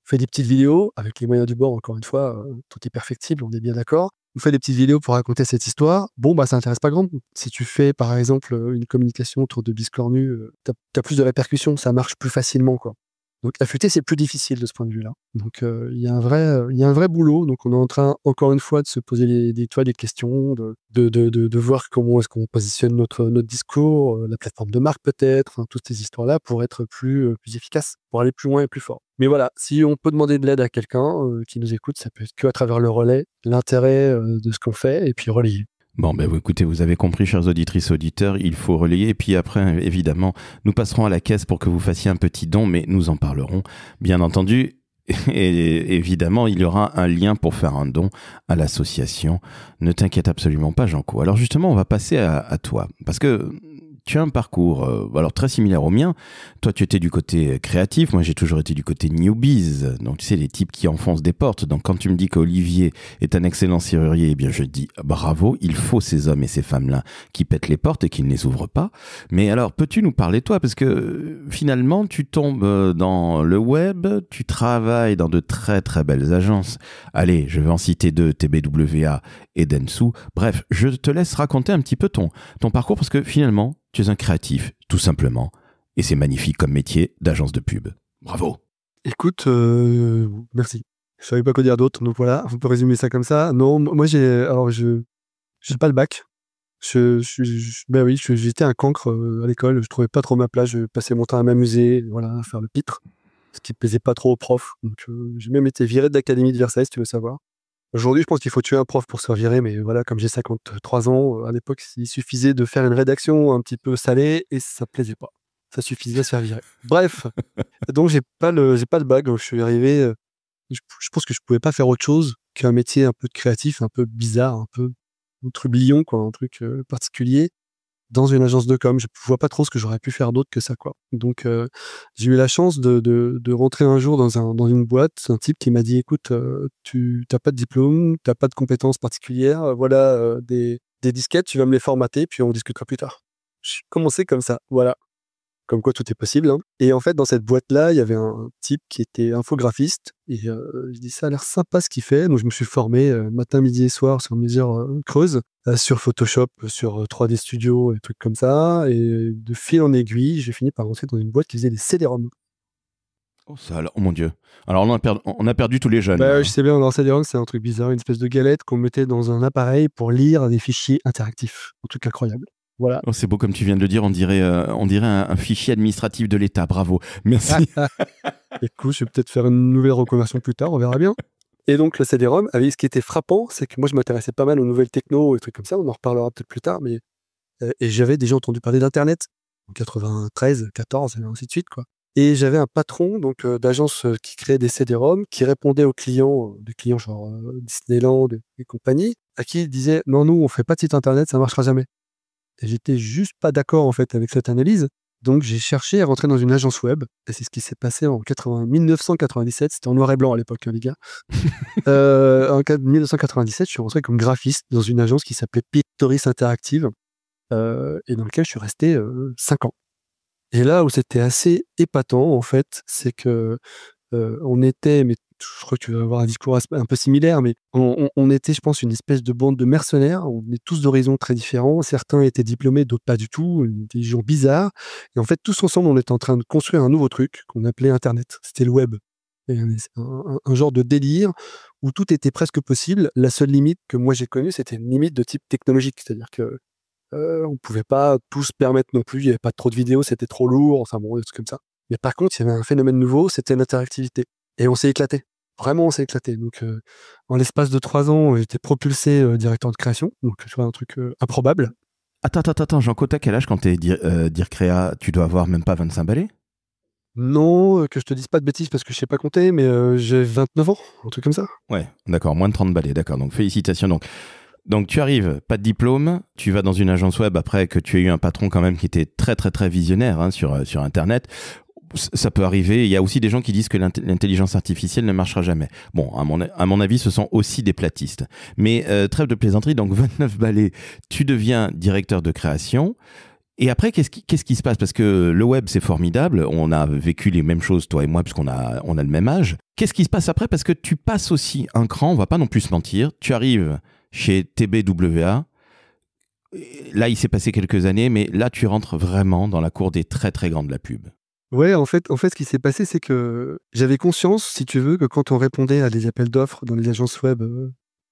On fait des petites vidéos avec les moyens du bord, encore une fois, tout est perfectible, on est bien d'accord. On fait des petites vidéos pour raconter cette histoire. Bon, bah, ça intéresse pas grand monde. Si tu fais, par exemple, une communication autour de Biscornu, t'as plus de répercussions, ça marche plus facilement, quoi. Donc, affûter, c'est plus difficile de ce point de vue-là. Donc, il y a un vrai boulot. Donc, on est en train, encore une fois, de se poser des questions, de voir comment est-ce qu'on positionne notre discours, la plateforme de marque peut-être, enfin, toutes ces histoires-là pour être plus efficace, pour aller plus loin et plus fort. Mais voilà, si on peut demander de l'aide à quelqu'un qui nous écoute, ça peut être qu'à travers le relais, l'intérêt de ce qu'on fait et puis relayer. Bon, ben écoutez, vous avez compris, chers auditrices et auditeurs, il faut relayer. Et puis après, évidemment, nous passerons à la caisse pour que vous fassiez un petit don, mais nous en parlerons, bien entendu. Et évidemment, il y aura un lien pour faire un don à l'association. Ne t'inquiète absolument pas, Janco. Alors justement, on va passer à toi, parce que tu as un parcours alors très similaire au mien. Toi, tu étais du côté créatif. Moi, j'ai toujours été du côté newbies. Donc, tu sais, les types qui enfoncent des portes. Donc, quand tu me dis qu'Olivier est un excellent serrurier, eh bien, je dis bravo. Il faut ces hommes et ces femmes-là qui pètent les portes et qui ne les ouvrent pas. Mais alors, peux-tu nous parler, toi? Parce que finalement, tu tombes dans le web, tu travailles dans de très, très belles agences. Allez, je vais en citer 2, TBWA et Dentsu. Bref, je te laisse raconter un petit peu ton parcours parce que finalement, tu es un créatif, tout simplement. Et c'est magnifique comme métier d'agence de pub. Bravo. Écoute, merci. Je savais pas quoi dire d'autre, donc voilà, on peut résumer ça comme ça. Non, moi j'ai pas le bac. Ben oui, j'étais un cancre à l'école, je trouvais pas trop ma place, je passais mon temps à m'amuser, voilà, à faire le pitre, ce qui plaisait pas trop aux profs. Donc j'ai même été viré de l'académie de Versailles, si tu veux savoir. Aujourd'hui, je pense qu'il faut tuer un prof pour se faire virer, mais voilà, comme j'ai 53 ans, à l'époque, il suffisait de faire une rédaction un petit peu salée et ça plaisait pas. Ça suffisait à se faire virer. Bref, donc j'ai pas le bac, donc je suis arrivé, je pense que je pouvais pas faire autre chose qu'un métier un peu créatif, un peu bizarre, un peu trublion, quoi, un truc particulier dans une agence de com. Je vois pas trop ce que j'aurais pu faire d'autre que ça, quoi. Donc, j'ai eu la chance de rentrer un jour dans une boîte, un type qui m'a dit: «Écoute, tu n'as pas de diplôme, tu n'as pas de compétences particulières, voilà, des disquettes, tu vas me les formater, puis on discutera plus tard». J'ai commencé comme ça, voilà. Comme quoi tout est possible, hein. Et en fait, dans cette boîte-là, il y avait un type qui était infographiste et je dis: «Ça a l'air sympa ce qu'il fait». Donc je me suis formé, matin, midi et soir sur mesure, creuse, sur Photoshop, sur 3D Studio et trucs comme ça. Et de fil en aiguille, j'ai fini par rentrer dans une boîte qui faisait des CD-ROM. Oh, ça alors, oh mon Dieu. Alors, on a perdu tous les jeunes. Bah, je sais bien, alors CD-ROM, c'est un truc bizarre, une espèce de galette qu'on mettait dans un appareil pour lire des fichiers interactifs. Un truc incroyable. Voilà. Oh, c'est beau comme tu viens de le dire, on dirait un fichier administratif de l'État. Bravo. Merci. Écoute, je vais peut-être faire une nouvelle reconversion plus tard, on verra bien. Et donc le CD-ROM, ce qui était frappant, c'est que moi je m'intéressais pas mal aux nouvelles techno et trucs comme ça, on en reparlera peut-être plus tard, mais et j'avais déjà entendu parler d'Internet en 93, 14 et ainsi de suite, quoi. Et j'avais un patron donc d'agence qui créait des CD-ROM, qui répondait aux clients, des clients genre Disneyland et compagnie, à qui il disait: «Non, nous on fait pas de site internet, ça marchera jamais». Et j'étais juste pas d'accord en fait avec cette analyse. Donc j'ai cherché à rentrer dans une agence web et c'est ce qui s'est passé en 1997. C'était en noir et blanc à l'époque, hein, les gars. En 1997, je suis rentré comme graphiste dans une agence qui s'appelait Pictoris Interactive et dans laquelle je suis resté 5 ans. Et là où c'était assez épatant, en fait, c'est que on était, mais je crois que tu vas avoir un discours un peu similaire, mais on était, je pense, une espèce de bande de mercenaires. On est tous d'horizons très différents. Certains étaient diplômés, d'autres pas du tout. Des gens bizarres. Et en fait, tous ensemble, on était en train de construire un nouveau truc qu'on appelait Internet. C'était le web. Et c'est un genre de délire où tout était presque possible. La seule limite que moi j'ai connue, c'était une limite de type technologique. C'est-à-dire que on pouvait pas tout se permettre non plus. Il y avait pas trop de vidéos, c'était trop lourd. Enfin bon, des trucs comme ça. Mais par contre, il y avait un phénomène nouveau, c'était l'interactivité. Et on s'est éclaté. Vraiment, on s'est éclaté. Donc, en l'espace de 3 ans, j'étais propulsé directeur de création. Donc, tu vois, un truc improbable. Attends, Jean-Co, t'as quel âge quand t'es dire créa? Tu dois avoir même pas 25 balais? Non, que je te dise pas de bêtises parce que je sais pas compter, mais j'ai 29 ans, un truc comme ça. Ouais, d'accord, moins de 30 balais, d'accord. Donc félicitations. Donc tu arrives, pas de diplôme, tu vas dans une agence web après que tu aies eu un patron quand même qui était très très très visionnaire hein, sur Internet. Ça peut arriver. Il y a aussi des gens qui disent que l'intelligence artificielle ne marchera jamais. Bon, à mon avis, ce sont aussi des platistes. Mais trêve de plaisanterie, donc 29 balais, tu deviens directeur de création. Et après, qu'est-ce qui se passe? Parce que le web, c'est formidable. On a vécu les mêmes choses, toi et moi, puisqu'on on a le même âge. Qu'est-ce qui se passe après? Parce que tu passes aussi un cran, on va pas non plus se mentir. Tu arrives chez TBWA. Là, il s'est passé quelques années, mais là, tu rentres vraiment dans la cour des très, très grands de la pub. Ouais, en fait, ce qui s'est passé, c'est que j'avais conscience, si tu veux, que quand on répondait à des appels d'offres dans les agences web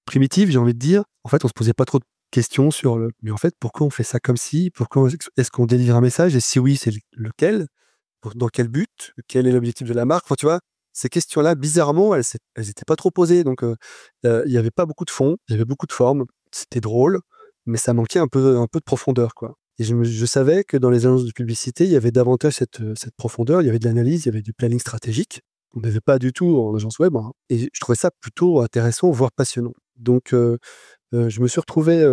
primitives, j'ai envie de dire, en fait, on se posait pas trop de questions sur mais en fait, pourquoi on fait ça comme ci? Pourquoi est-ce qu'on délivre un message? Et si oui, c'est lequel? Dans quel but? Quel est l'objectif de la marque? Enfin, tu vois, ces questions-là, bizarrement, elles étaient pas trop posées. Donc, il y avait pas beaucoup de fond, il y avait beaucoup de forme. C'était drôle, mais ça manquait un peu de profondeur, quoi. Et je savais que dans les agences de publicité, il y avait davantage cette profondeur, il y avait de l'analyse, il y avait du planning stratégique. On n'avait pas du tout en agence web, hein. Et je trouvais ça plutôt intéressant, voire passionnant. Donc, je me suis retrouvé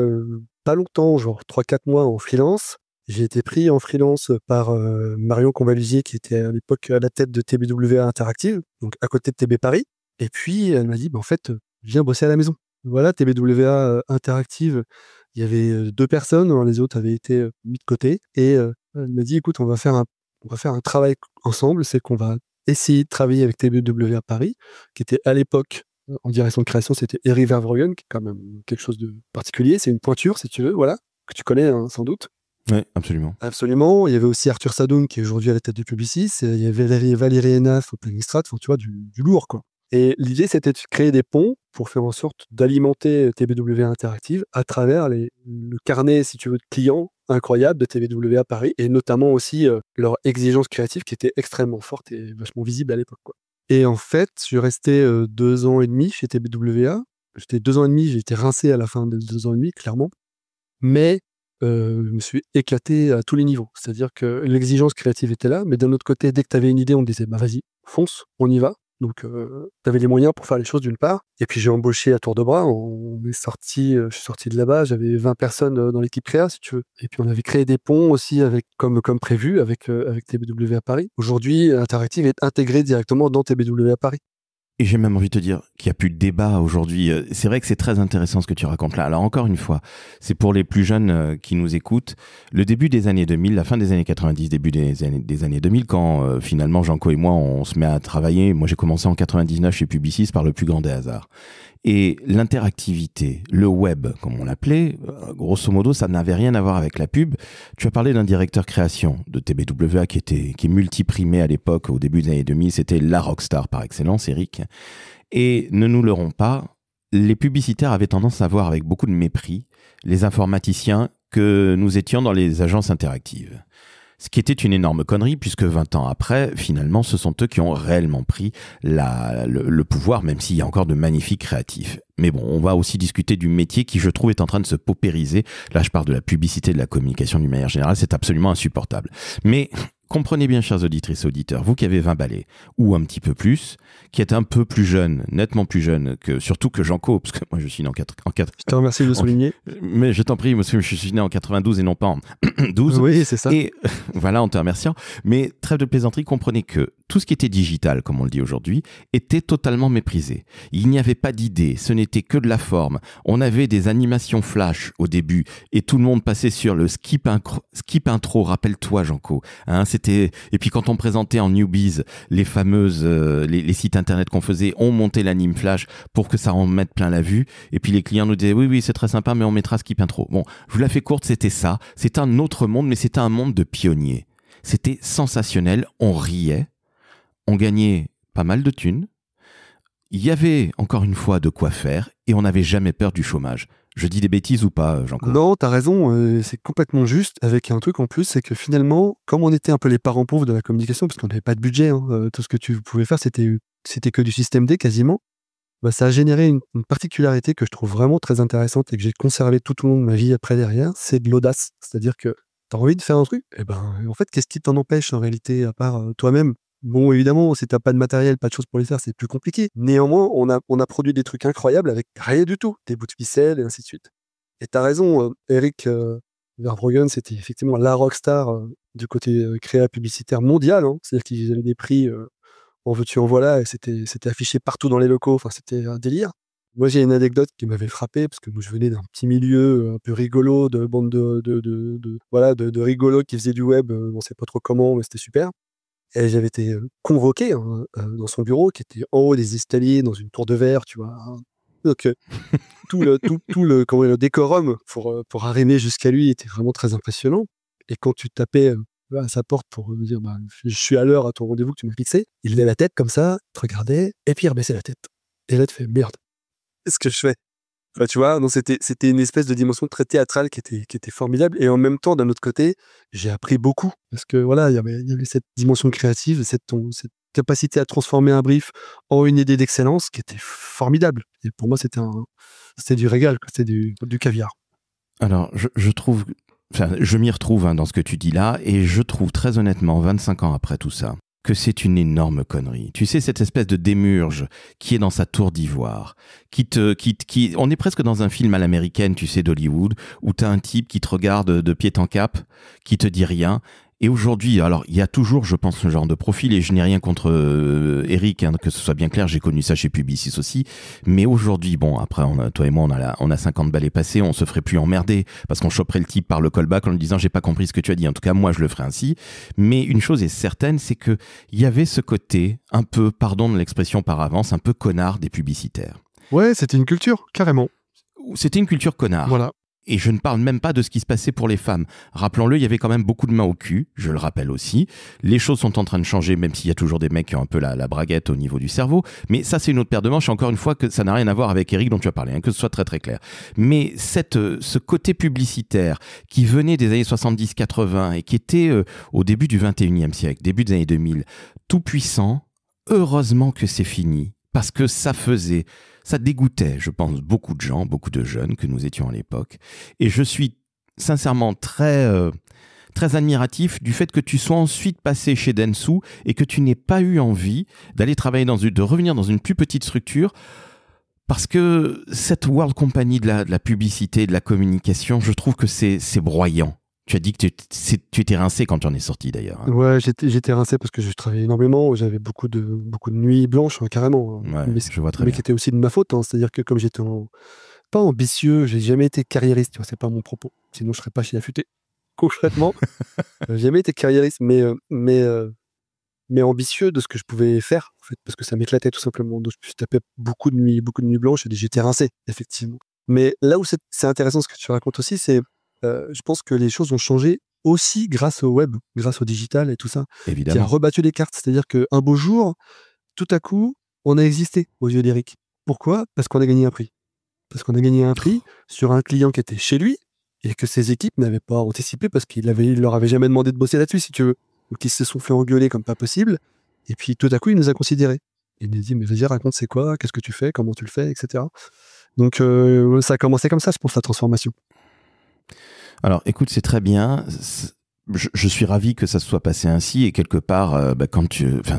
pas longtemps, genre 3-4 mois en freelance. J'ai été pris en freelance par Marion Convalusier, qui était à l'époque à la tête de TBWA Interactive, donc à côté de TB Paris. Et puis, elle m'a dit, en fait, viens bosser à la maison. Voilà, TBWA Interactive, il y avait 2 personnes, hein, les autres avaient été mis de côté. Et elle m'a dit, écoute, on va faire un travail ensemble, c'est qu'on va essayer de travailler avec TBWA Paris, qui était à l'époque en direction de création, c'était Eric Verbruggen, qui est quand même quelque chose de particulier. C'est une pointure, si tu veux, voilà, que tu connais hein, sans doute. Oui, absolument. Absolument. Il y avait aussi Arthur Sadoun, qui est aujourd'hui à la tête de Publicis. Il y avait Valérie Hénaf au planning strat, enfin, tu vois, du lourd, quoi. Et l'idée, c'était de créer des ponts pour faire en sorte d'alimenter TBWA Interactive à travers le carnet, si tu veux, de clients incroyables de TBWA Paris, et notamment aussi leur exigence créative qui était extrêmement forte et vachement visible à l'époque, quoi. Et en fait, je suis resté 2 ans et demi chez TBWA. J'étais 2 ans et demi, j'ai été rincé à la fin des 2 ans et demi, clairement. Mais je me suis éclaté à tous les niveaux. C'est-à-dire que l'exigence créative était là, mais d'un autre côté, dès que tu avais une idée, on te disait, bah vas-y, fonce, on y va. Donc, tu avais les moyens pour faire les choses d'une part. Et puis, j'ai embauché à tour de bras. Je suis sorti de là-bas. J'avais 20 personnes dans l'équipe créa, si tu veux. Et puis, on avait créé des ponts aussi comme prévu avec TBWA Paris. Aujourd'hui, Interactive est intégré directement dans TBWA Paris. Et j'ai même envie de te dire qu'il n'y a plus de débat aujourd'hui. C'est vrai que c'est très intéressant ce que tu racontes là. Alors encore une fois, c'est pour les plus jeunes qui nous écoutent. Le début des années 2000, la fin des années 90, début des années 2000, quand finalement Jean-Co et moi, on se met à travailler. Moi, j'ai commencé en 99 chez Publicis par le plus grand des hasards. Et l'interactivité, le web, comme on l'appelait, grosso modo, ça n'avait rien à voir avec la pub. Tu as parlé d'un directeur création de TBWA qui est multiprimé à l'époque, au début des années 2000. C'était la rockstar par excellence, Eric. Et ne nous leurrons pas, les publicitaires avaient tendance à voir avec beaucoup de mépris les informaticiens que nous étions dans les agences interactives. Ce qui était une énorme connerie, puisque 20 ans après, finalement, ce sont eux qui ont réellement pris le pouvoir, même s'il y a encore de magnifiques créatifs. Mais bon, on va aussi discuter du métier qui, je trouve, est en train de se paupériser. Là, je parle de la publicité, de la communication d'une manière générale. C'est absolument insupportable. Mais comprenez bien, chers auditrices et auditeurs, vous qui avez 20 balais, ou un petit peu plus, qui êtes un peu plus jeune, nettement plus jeune, surtout que Jean-Co, parce que moi, je suis né en 4... Je te remercie de le souligner. Mais je t'en prie, monsieur, je suis né en 92 et non pas en 12. Oui, c'est ça. Et voilà, en te remerciant. Mais trêve de plaisanterie, comprenez que tout ce qui était digital, comme on le dit aujourd'hui, était totalement méprisé. Il n'y avait pas d'idée, ce n'était que de la forme. On avait des animations flash au début et tout le monde passait sur le skip intro, rappelle-toi Jean-Co. Hein, et puis quand on présentait en Newbies les fameuses les sites internet qu'on faisait, on montait l'anime flash pour que ça en mette plein la vue. Et puis les clients nous disaient oui c'est très sympa mais on mettra skip intro. Bon, je vous la fais courte, c'était ça. C'était un autre monde, mais c'était un monde de pionniers. C'était sensationnel, on riait. On gagnait pas mal de thunes. Il y avait, encore une fois, de quoi faire et on n'avait jamais peur du chômage. Je dis des bêtises ou pas, Jean-Claude? Non, t'as raison, c'est complètement juste. Avec un truc en plus, c'est que finalement, comme on était un peu les parents pauvres de la communication, parce qu'on n'avait pas de budget, tout ce que tu pouvais faire, c'était que du système D quasiment. Bah, ça a généré une particularité que je trouve vraiment très intéressante et que j'ai conservé tout au long de ma vie après derrière, c'est de l'audace. C'est-à-dire que t'as envie de faire un truc, et ben en fait, qu'est-ce qui t'en empêche en réalité, à part toi-même? Bon, évidemment, si t'as pas de matériel, pas de choses pour les faire, c'est plus compliqué. Néanmoins, on a produit des trucs incroyables avec rien du tout, des bouts de ficelle et ainsi de suite. Et t'as raison, Eric Verbruggen, c'était effectivement la rockstar du côté créa publicitaire mondial. C'est-à-dire qu'ils avaient des prix en veux-tu en voilà, et c'était affiché partout dans les locaux. Enfin, c'était un délire. Moi, j'ai une anecdote qui m'avait frappé parce que moi, je venais d'un petit milieu un peu rigolo, de bande de rigolos qui faisaient du web. On sait pas trop comment, mais c'était super. Et j'avais été convoqué dans son bureau, qui était en haut des escaliers, dans une tour de verre, tu vois. Donc, tout le décorum pour arriver jusqu'à lui était vraiment très impressionnant. Et quand tu tapais à sa porte pour me dire je suis à l'heure à ton rendez-vous que tu m'as fixé, il levait la tête comme ça, te regardait, et puis il rebaissait la tête. Et là, tu fais merde, qu'est-ce que je fais? Bah, tu vois, donc c'était une espèce de dimension très théâtrale qui était formidable. Et en même temps, d'un autre côté, j'ai appris beaucoup. Parce que voilà, il y avait cette dimension créative, cette capacité à transformer un brief en une idée d'excellence qui était formidable. Et pour moi, c'était du régal, quoi. C'était du caviar. Alors, je trouve... Enfin, je m'y retrouve dans ce que tu dis là, et je trouve très honnêtement, 25 ans après tout ça, que c'est une énorme connerie. Tu sais, cette espèce de démurge qui est dans sa tour d'ivoire, on est presque dans un film à l'américaine, tu sais, d'Hollywood, où t'as un type qui te regarde de pied en cap, qui te dit rien. Et aujourd'hui, alors, il y a toujours, je pense, ce genre de profil, et je n'ai rien contre Eric, que ce soit bien clair, j'ai connu ça chez Publicis aussi. Mais aujourd'hui, bon, après, toi et moi, on a 50 balais passés, on se ferait plus emmerder, parce qu'on choperait le type par le callback en lui disant, j'ai pas compris ce que tu as dit. En tout cas, moi, je le ferais ainsi. Mais une chose est certaine, c'est que il y avait ce côté, un peu, pardon de l'expression par avance, un peu connard des publicitaires. Ouais, c'était une culture, carrément. C'était une culture connard. Voilà. Et je ne parle même pas de ce qui se passait pour les femmes. Rappelons-le, il y avait quand même beaucoup de mains au cul, je le rappelle aussi. Les choses sont en train de changer, même s'il y a toujours des mecs qui ont un peu la braguette au niveau du cerveau. Mais ça, c'est une autre paire de manches. Encore une fois, que ça n'a rien à voir avec Eric dont tu as parlé, que ce soit très très clair. Mais ce côté publicitaire qui venait des années 70-80 et qui était au début du 21e siècle, début des années 2000, tout puissant, heureusement que c'est fini. Parce que ça dégoûtait, je pense, beaucoup de gens, beaucoup de jeunes que nous étions à l'époque. Et je suis sincèrement très admiratif du fait que tu sois ensuite passé chez Dentsu et que tu n'aies pas eu envie d'aller travailler de revenir dans une plus petite structure. Parce que cette World Company de la publicité, de la communication, je trouve que c'est broyant. Tu as dit que tu étais rincé quand tu en es sorti d'ailleurs. Ouais, j'étais rincé parce que je travaillais énormément, j'avais beaucoup de nuits blanches, carrément. Ouais, mais je vois très bien. Mais qui était aussi de ma faute, c'est-à-dire que comme j'étais pas ambitieux, j'ai jamais été carriériste, tu vois, c'est pas mon propos. Sinon, je serais pas chez Affûté. Concrètement, j'ai jamais été carriériste, mais ambitieux de ce que je pouvais faire, en fait, parce que ça m'éclatait tout simplement. Donc, je tapais beaucoup de nuits blanches et j'étais rincé, effectivement. Mais là où c'est intéressant ce que tu racontes aussi, c'est je pense que les choses ont changé aussi grâce au web, grâce au digital et tout ça, Évidemment. qui a rebattu les cartes. C'est-à-dire qu'un beau jour, tout à coup, on a existé aux yeux d'Eric. Pourquoi? Parce qu'on a gagné un prix. Parce qu'on a gagné un prix sur un client qui était chez lui et que ses équipes n'avaient pas anticipé parce qu'il leur avait jamais demandé de bosser là-dessus, si tu veux. Donc ils se sont fait engueuler comme pas possible. Et puis tout à coup, il nous a considérés. Il nous a dit, mais vas-y, raconte c'est quoi, qu'est-ce que tu fais, comment tu le fais, etc. Donc ça a commencé comme ça, je pense, la transformation. Alors, écoute, c'est très bien. Je suis ravi que ça se soit passé ainsi et quelque part,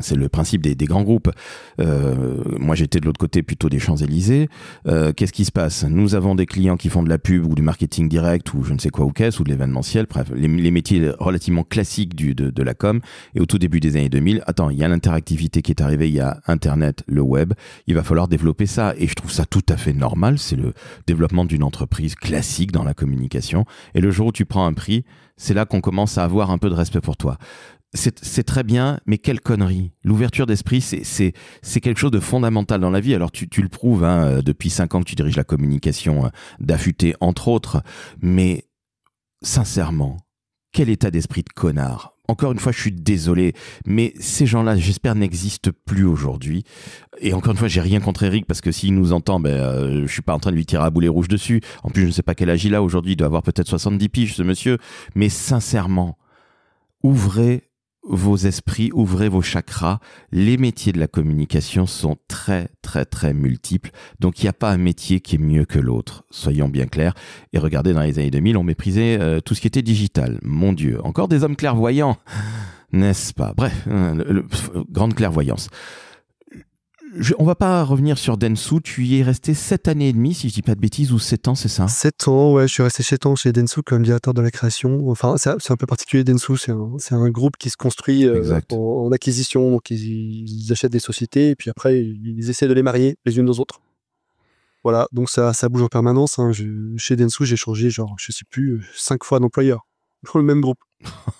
c'est le principe des grands groupes. Moi, j'étais de l'autre côté plutôt des Champs-Élysées. Qu'est-ce qui se passe? Nous avons des clients qui font de la pub ou du marketing direct ou je ne sais quoi ou qu'est-ce ou de l'événementiel. Bref, les métiers relativement classiques de la com. Et au tout début des années 2000, il y a l'interactivité qui est arrivée, il y a Internet, le web. Il va falloir développer ça et je trouve ça tout à fait normal. C'est le développement d'une entreprise classique dans la communication. Et le jour où tu prends un prix, c'est là qu'on commence à avoir un peu de respect pour toi. C'est très bien, mais quelle connerie. L'ouverture d'esprit, c'est quelque chose de fondamental dans la vie. Alors tu le prouves, depuis 5 ans que tu diriges la communication d'Affûté, entre autres. Mais sincèrement, quel état d'esprit de connard. encore une fois, je suis désolé, mais ces gens-là, j'espère, n'existent plus aujourd'hui. Et encore une fois, j'ai rien contre Eric, parce que s'il nous entend, je suis pas en train de lui tirer à boulet rouge dessus. En plus, je ne sais pas quel âge il a aujourd'hui, il doit avoir peut-être 70 piges, ce monsieur. Mais sincèrement, ouvrez vos esprits, ouvrez vos chakras. Les métiers de la communication sont très, très, très multiples. Donc, il n'y a pas un métier qui est mieux que l'autre. Soyons bien clairs. Et regardez, dans les années 2000, on méprisait tout ce qui était digital. Mon Dieu, encore des hommes clairvoyants, n'est-ce pas? Bref, grande clairvoyance. On va pas revenir sur Dentsu. Tu y es resté 7 années et demie, si je dis pas de bêtises, ou 7 ans, c'est ça? 7 ans, ouais, je suis resté 7 ans chez Dentsu comme directeur de la création. Enfin, c'est un peu particulier, Dentsu, c'est un groupe qui se construit en acquisition. Donc, ils achètent des sociétés et puis après, ils essaient de les marier les unes aux autres. Voilà, donc ça bouge en permanence. Hein. Chez Dentsu, j'ai changé, genre, je sais plus, 5 fois d'employeur dans le même groupe.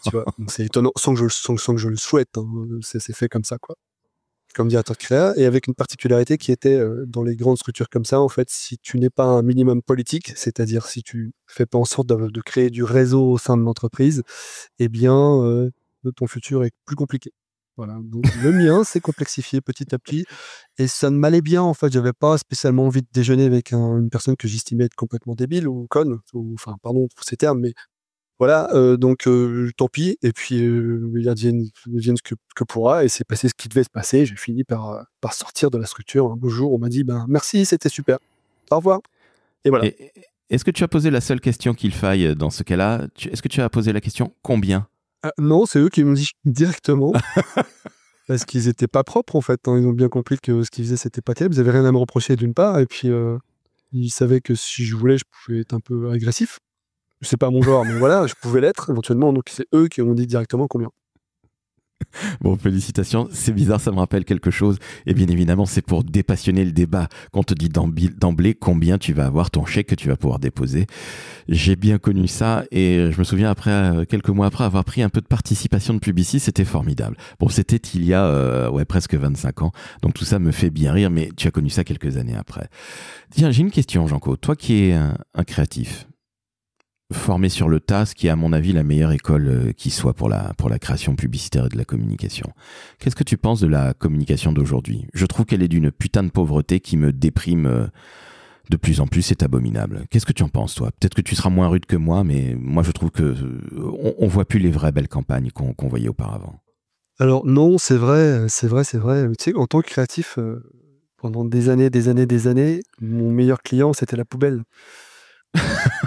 Tu vois, donc c'est étonnant, sans que je le souhaite. Hein. C'est fait comme ça, quoi. Comme directeur de créa, et avec une particularité qui était dans les grandes structures comme ça, en fait, si tu n'es pas un minimum politique, c'est-à-dire si tu fais pas en sorte de créer du réseau au sein de l'entreprise, eh bien, ton futur est plus compliqué. Voilà. Donc le mien s'est complexifié petit à petit, et ça ne m'allait bien, en fait. J'avais pas spécialement envie de déjeuner avec une personne que j'estimais être complètement débile ou conne, enfin, pardon pour ces termes, mais voilà, donc tant pis, et puis il advienne ce que pourra, et c'est passé ce qui devait se passer. J'ai fini par sortir de la structure. Un beau jour, on m'a dit merci, c'était super, au revoir, et voilà. Est-ce que tu as posé la seule question qu'il faille dans ce cas-là? Est-ce que tu as posé la question combien? Non, c'est eux qui m'ont dit directement, parce qu'ils étaient pas propres, en fait, hein. Ils ont bien compris que ce qu'ils faisaient, c'était pas terrible. Ils avaient rien à me reprocher, d'une part, et puis ils savaient que si je voulais, je pouvais être un peu agressif. C'est pas mon genre, mais voilà, je pouvais l'être éventuellement, donc c'est eux qui ont dit directement combien. Bon, félicitations, c'est bizarre, ça me rappelle quelque chose. Et bien évidemment, c'est pour dépassionner le débat qu'on te dit d'emblée combien tu vas avoir, ton chèque que tu vas pouvoir déposer. J'ai bien connu ça, et je me souviens quelques mois après avoir pris un peu de participation de Publicis, c'était formidable. Bon, c'était il y a presque 25 ans, donc tout ça me fait bien rire, mais tu as connu ça quelques années après. Tiens, j'ai une question, Janco, toi qui es un créatif, formé sur le tas, ce qui est à mon avis la meilleure école qui soit pour la création publicitaire et de la communication. Qu'est-ce que tu penses de la communication d'aujourd'hui? Je trouve qu'elle est d'une putain de pauvreté qui me déprime de plus en plus, c'est abominable. Qu'est-ce que tu en penses, toi? Peut-être que tu seras moins rude que moi, mais moi je trouve que on voit plus les vraies belles campagnes qu'on voyait auparavant. Alors non, c'est vrai. Tu sais, en tant que créatif, pendant des années, mon meilleur client, c'était la poubelle.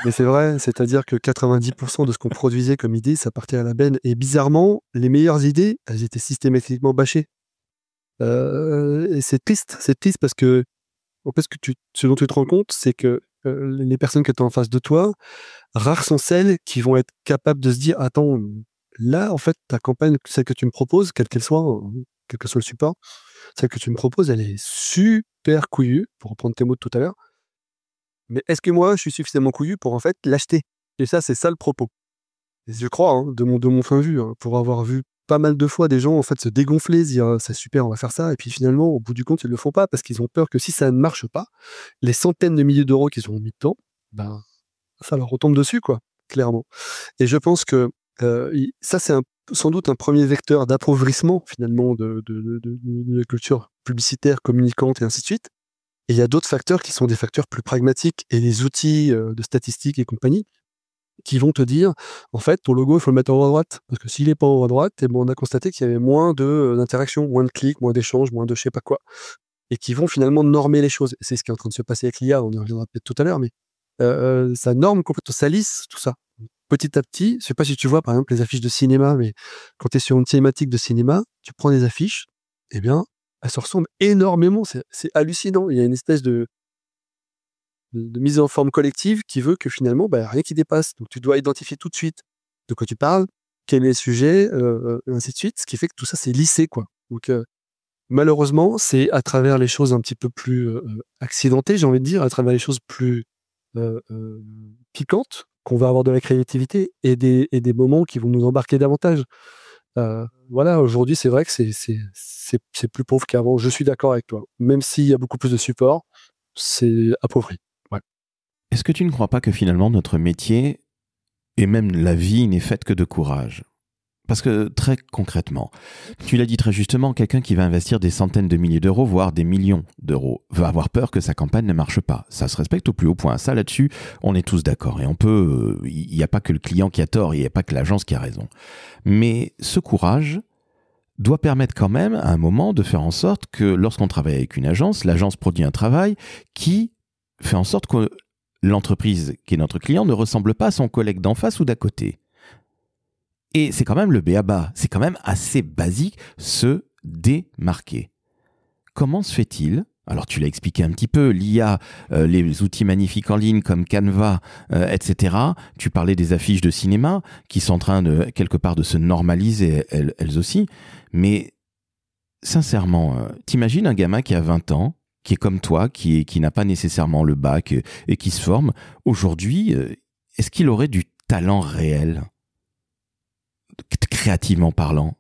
Mais c'est vrai, c'est-à-dire que 90% de ce qu'on produisait comme idée, ça partait à la benne. Et bizarrement, les meilleures idées, elles étaient systématiquement bâchées. Et c'est triste parce que, en fait, ce dont tu te rends compte, c'est que les personnes qui étaient en face de toi, rares sont celles qui vont être capables de se dire, attends, là, en fait, ta campagne, celle que tu me proposes, quel que soit le support, celle que tu me proposes, elle est super couillue, pour reprendre tes mots de tout à l'heure. Mais est-ce que moi, je suis suffisamment couillu pour en fait l'acheter? Et ça, c'est ça le propos. Et je crois, hein, de mon point de vue, hein, pour avoir vu pas mal de fois des gens en fait se dégonfler, se dire c'est super, on va faire ça, et puis finalement, au bout du compte, ils le font pas parce qu'ils ont peur que si ça ne marche pas, les centaines de milliers d'euros qu'ils ont mis dedans, ça leur retombe dessus, quoi, clairement. Et je pense que ça, c'est sans doute un premier vecteur d'appauvrissement finalement de la culture publicitaire, communicante et ainsi de suite. Et il y a d'autres facteurs qui sont des facteurs plus pragmatiques, et les outils de statistiques et compagnie qui vont te dire, en fait, ton logo, il faut le mettre en haut à droite. Parce que s'il n'est pas en haut à droite, on a constaté qu'il y avait moins d'interactions, moins de clics, moins d'échanges, moins de je sais pas quoi. Et qui vont finalement normer les choses. C'est ce qui est en train de se passer avec l'IA, on y reviendra peut-être tout à l'heure, mais ça norme complètement, ça lisse tout ça. Petit à petit, je sais pas si tu vois par exemple les affiches de cinéma, mais quand tu es sur une thématique de cinéma, tu prends des affiches, eh bien, elles se ressemblent énormément, c'est hallucinant. Il y a une espèce de mise en forme collective qui veut que finalement, rien qui dépasse. Donc tu dois identifier tout de suite de quoi tu parles, quel est le sujet, et ainsi de suite, ce qui fait que tout ça, c'est lissé, quoi. Donc malheureusement, c'est à travers les choses un petit peu plus accidentées, j'ai envie de dire, à travers les choses plus piquantes, qu'on va avoir de la créativité et des moments qui vont nous embarquer davantage. Voilà, aujourd'hui, c'est vrai que c'est plus pauvre qu'avant. Je suis d'accord avec toi. Même s'il y a beaucoup plus de support, c'est appauvri. Ouais. Est-ce que tu ne crois pas que finalement notre métier et même la vie n'est faite que de courage? Parce que très concrètement, tu l'as dit très justement, quelqu'un qui va investir des centaines de milliers d'euros, voire des millions d'euros, va avoir peur que sa campagne ne marche pas. Ça se respecte au plus haut point. Ça, là-dessus, on est tous d'accord. Et il n'y a pas que le client qui a tort, il n'y a pas que l'agence qui a raison. Mais ce courage doit permettre quand même, à un moment, de faire en sorte que lorsqu'on travaille avec une agence, l'agence produit un travail qui fait en sorte que l'entreprise qui est notre client ne ressemble pas à son collègue d'en face ou d'à côté. Et c'est quand même le b.a.-ba, c'est quand même assez basique, se démarquer. Comment se fait-il ? Alors tu l'as expliqué un petit peu, l'IA, les outils magnifiques en ligne comme Canva, etc. Tu parlais des affiches de cinéma qui sont en train de, quelque part, de se normaliser elles aussi. Mais sincèrement, t'imagines un gamin qui a 20 ans, qui est comme toi, qui n'a pas nécessairement le bac et qui se forme. Aujourd'hui, est-ce qu'il aurait du talent réel ? Créativement parlant,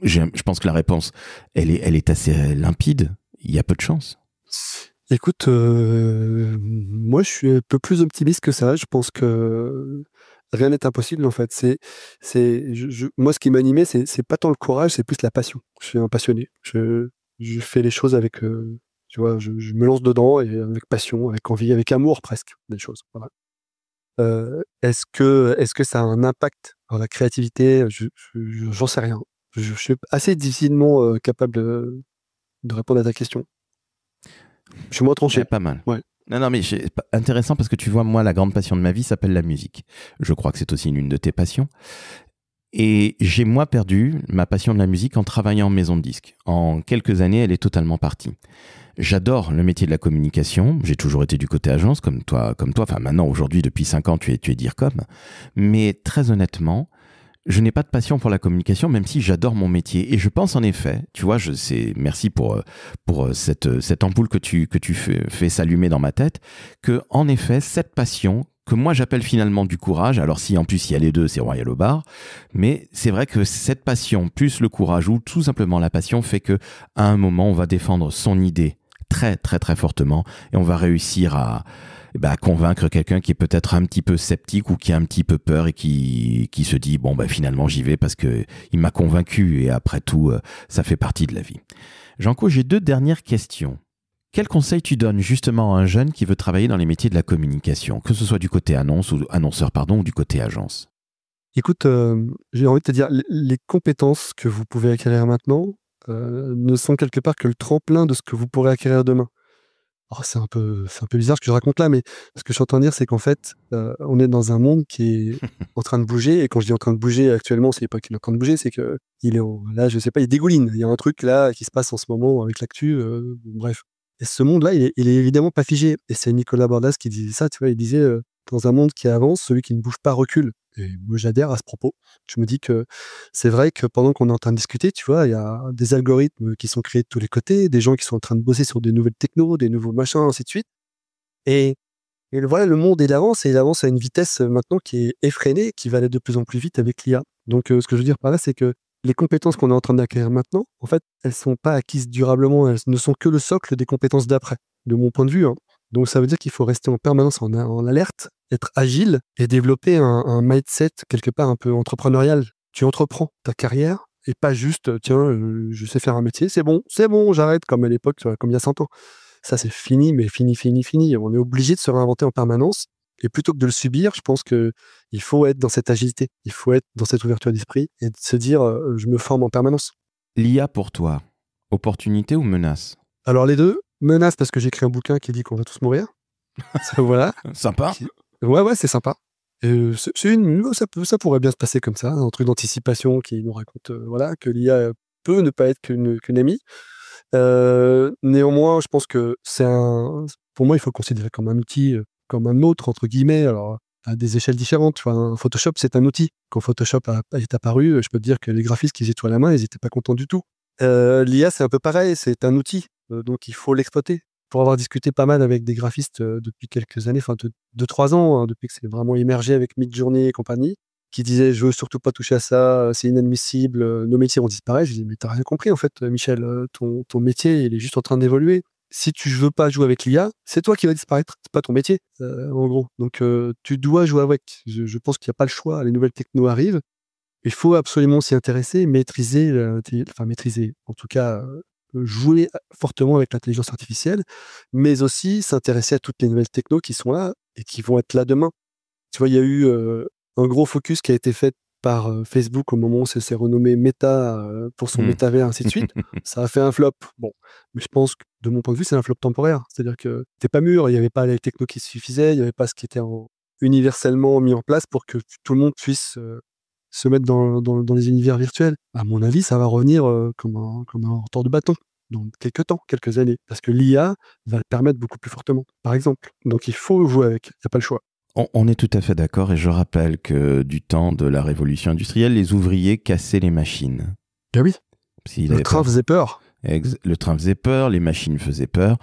je pense que la réponse, elle est assez limpide. Il y a peu de chance. Écoute, moi je suis un peu plus optimiste que ça. Je pense que rien n'est impossible en fait. Moi ce qui m'animait, c'est pas tant le courage, c'est plus la passion. Je suis un passionné. Je fais les choses avec, tu vois, je me lance dedans et avec passion, avec envie, avec amour presque des choses. Voilà. Est-ce que ça a un impact dans la créativité? J'en sais rien. Je suis assez difficilement capable de répondre à ta question. Je suis moins tranché. Ouais, pas mal. Ouais. Non, mais intéressant parce que tu vois, moi, la grande passion de ma vie s'appelle la musique. Je crois que c'est aussi une de tes passions. Et j'ai, moi, perdu ma passion de la musique en travaillant en maison de disques. En quelques années, elle est totalement partie. J'adore le métier de la communication. J'ai toujours été du côté agence, comme toi. Enfin, maintenant, aujourd'hui, depuis 5 ans, tu es DIRCOM. Mais très honnêtement, je n'ai pas de passion pour la communication, même si j'adore mon métier. Et je pense en effet, tu vois, merci pour cette ampoule que tu fais s'allumer dans ma tête, que en effet, cette passion, que moi j'appelle finalement du courage, alors si en plus il y a les deux, c'est royal au bar, mais c'est vrai que cette passion, plus le courage, ou tout simplement la passion, fait que à un moment, on va défendre son idée très, très, très fortement, et on va réussir à convaincre quelqu'un qui est peut-être un petit peu sceptique ou qui a un petit peu peur et qui se dit finalement j'y vais parce que il m'a convaincu et après tout ça fait partie de la vie. Janco, j'ai 2 dernières questions. Quel conseil tu donnes justement à un jeune qui veut travailler dans les métiers de la communication, que ce soit du côté annonceur ou du côté agence? Écoute, j'ai envie de te dire, les compétences que vous pouvez acquérir maintenant ne sont quelque part que le tremplin de ce que vous pourrez acquérir demain. Oh, c'est un peu bizarre ce que je raconte là, mais ce que je suis en train de dire, c'est qu'en fait, on est dans un monde qui est en train de bouger. Et quand je dis en train de bouger actuellement, c'est pas qu'il est en train de bouger, c'est que là, je sais pas, il dégouline. Il y a un truc là qui se passe en ce moment avec l'actu. Bref. Et ce monde-là, il est évidemment pas figé. Et c'est Nicolas Bordas qui disait ça. Tu vois, il disait dans un monde qui avance, celui qui ne bouge pas recule. Et moi, j'adhère à ce propos. Je me dis que c'est vrai que pendant qu'on est en train de discuter, tu vois, il y a des algorithmes qui sont créés de tous les côtés, des gens qui sont en train de bosser sur des nouvelles technos, des nouveaux machins, ainsi de suite. Et voilà, le monde, il avance, et il avance à une vitesse maintenant qui est effrénée, qui va aller de plus en plus vite avec l'IA. Donc, ce que je veux dire par là, c'est que les compétences qu'on est en train d'acquérir maintenant, en fait, elles sont pas acquises durablement, elles ne sont que le socle des compétences d'après, de mon point de vue, hein. Donc, ça veut dire qu'il faut rester en permanence en alerte, être agile et développer un mindset quelque part un peu entrepreneurial. Tu entreprends ta carrière et pas juste, tiens, je sais faire un métier, c'est bon, j'arrête, comme à l'époque, tu vois, comme il y a 100 ans. Ça, c'est fini, mais fini, fini, fini. On est obligé de se réinventer en permanence. Et plutôt que de le subir, je pense qu'il faut être dans cette agilité, il faut être dans cette ouverture d'esprit et de se dire, je me forme en permanence. L'IA pour toi, opportunité ou menace? Alors les deux, menace parce que j'ai écrit un bouquin qui dit qu'on va tous mourir. Ça, voilà. Sympa. Ouais, c'est sympa. Ça pourrait bien se passer comme ça, un truc d'anticipation qui nous raconte voilà, que l'IA peut ne pas être qu'une amie. Néanmoins, je pense que pour moi, il faut le considérer comme un outil, comme un autre, entre guillemets, alors à des échelles différentes. Tu vois, un Photoshop, c'est un outil. Quand Photoshop est apparu, je peux te dire que les graphistes qui étaient à la main, ils n'étaient pas contents du tout. L'IA, c'est un peu pareil, c'est un outil, donc il faut l'exploiter. Pour avoir discuté pas mal avec des graphistes depuis quelques années, enfin 2-3 ans, hein, depuis que c'est vraiment émergé avec Midjourney et compagnie, qui disaient je veux surtout pas toucher à ça, c'est inadmissible, nos métiers vont disparaître. Je dis mais t'as rien compris en fait, Michel, ton métier il est juste en train d'évoluer. Si tu veux pas jouer avec l'IA, c'est toi qui vas disparaître, c'est pas ton métier en gros. Donc tu dois jouer avec. Je pense qu'il n'y a pas le choix, les nouvelles techno arrivent Il faut absolument s'y intéresser, maîtriser, en tout cas, jouer fortement avec l'intelligence artificielle, mais aussi s'intéresser à toutes les nouvelles technos qui sont là et qui vont être là demain. Tu vois, il y a eu un gros focus qui a été fait par Facebook au moment où ça s'est renommé Meta pour son métavers, ainsi de suite. Ça a fait un flop. Bon, mais je pense que de mon point de vue, c'est un flop temporaire. C'est-à-dire que c'était pas mûr, il n'y avait pas les technos qui suffisaient, il n'y avait pas ce qui était universellement mis en place pour que tout le monde puisse se mettre dans les univers virtuels. À mon avis, ça va revenir comme un retour de bâton dans quelques temps, quelques années, parce que l'IA va le permettre beaucoup plus fortement, par exemple. Donc il faut jouer avec, il n'y a pas le choix. On est tout à fait d'accord et je rappelle que du temps de la révolution industrielle, les ouvriers cassaient les machines. Ah oui, Le train faisait peur. Le train faisait peur, les machines faisaient peur.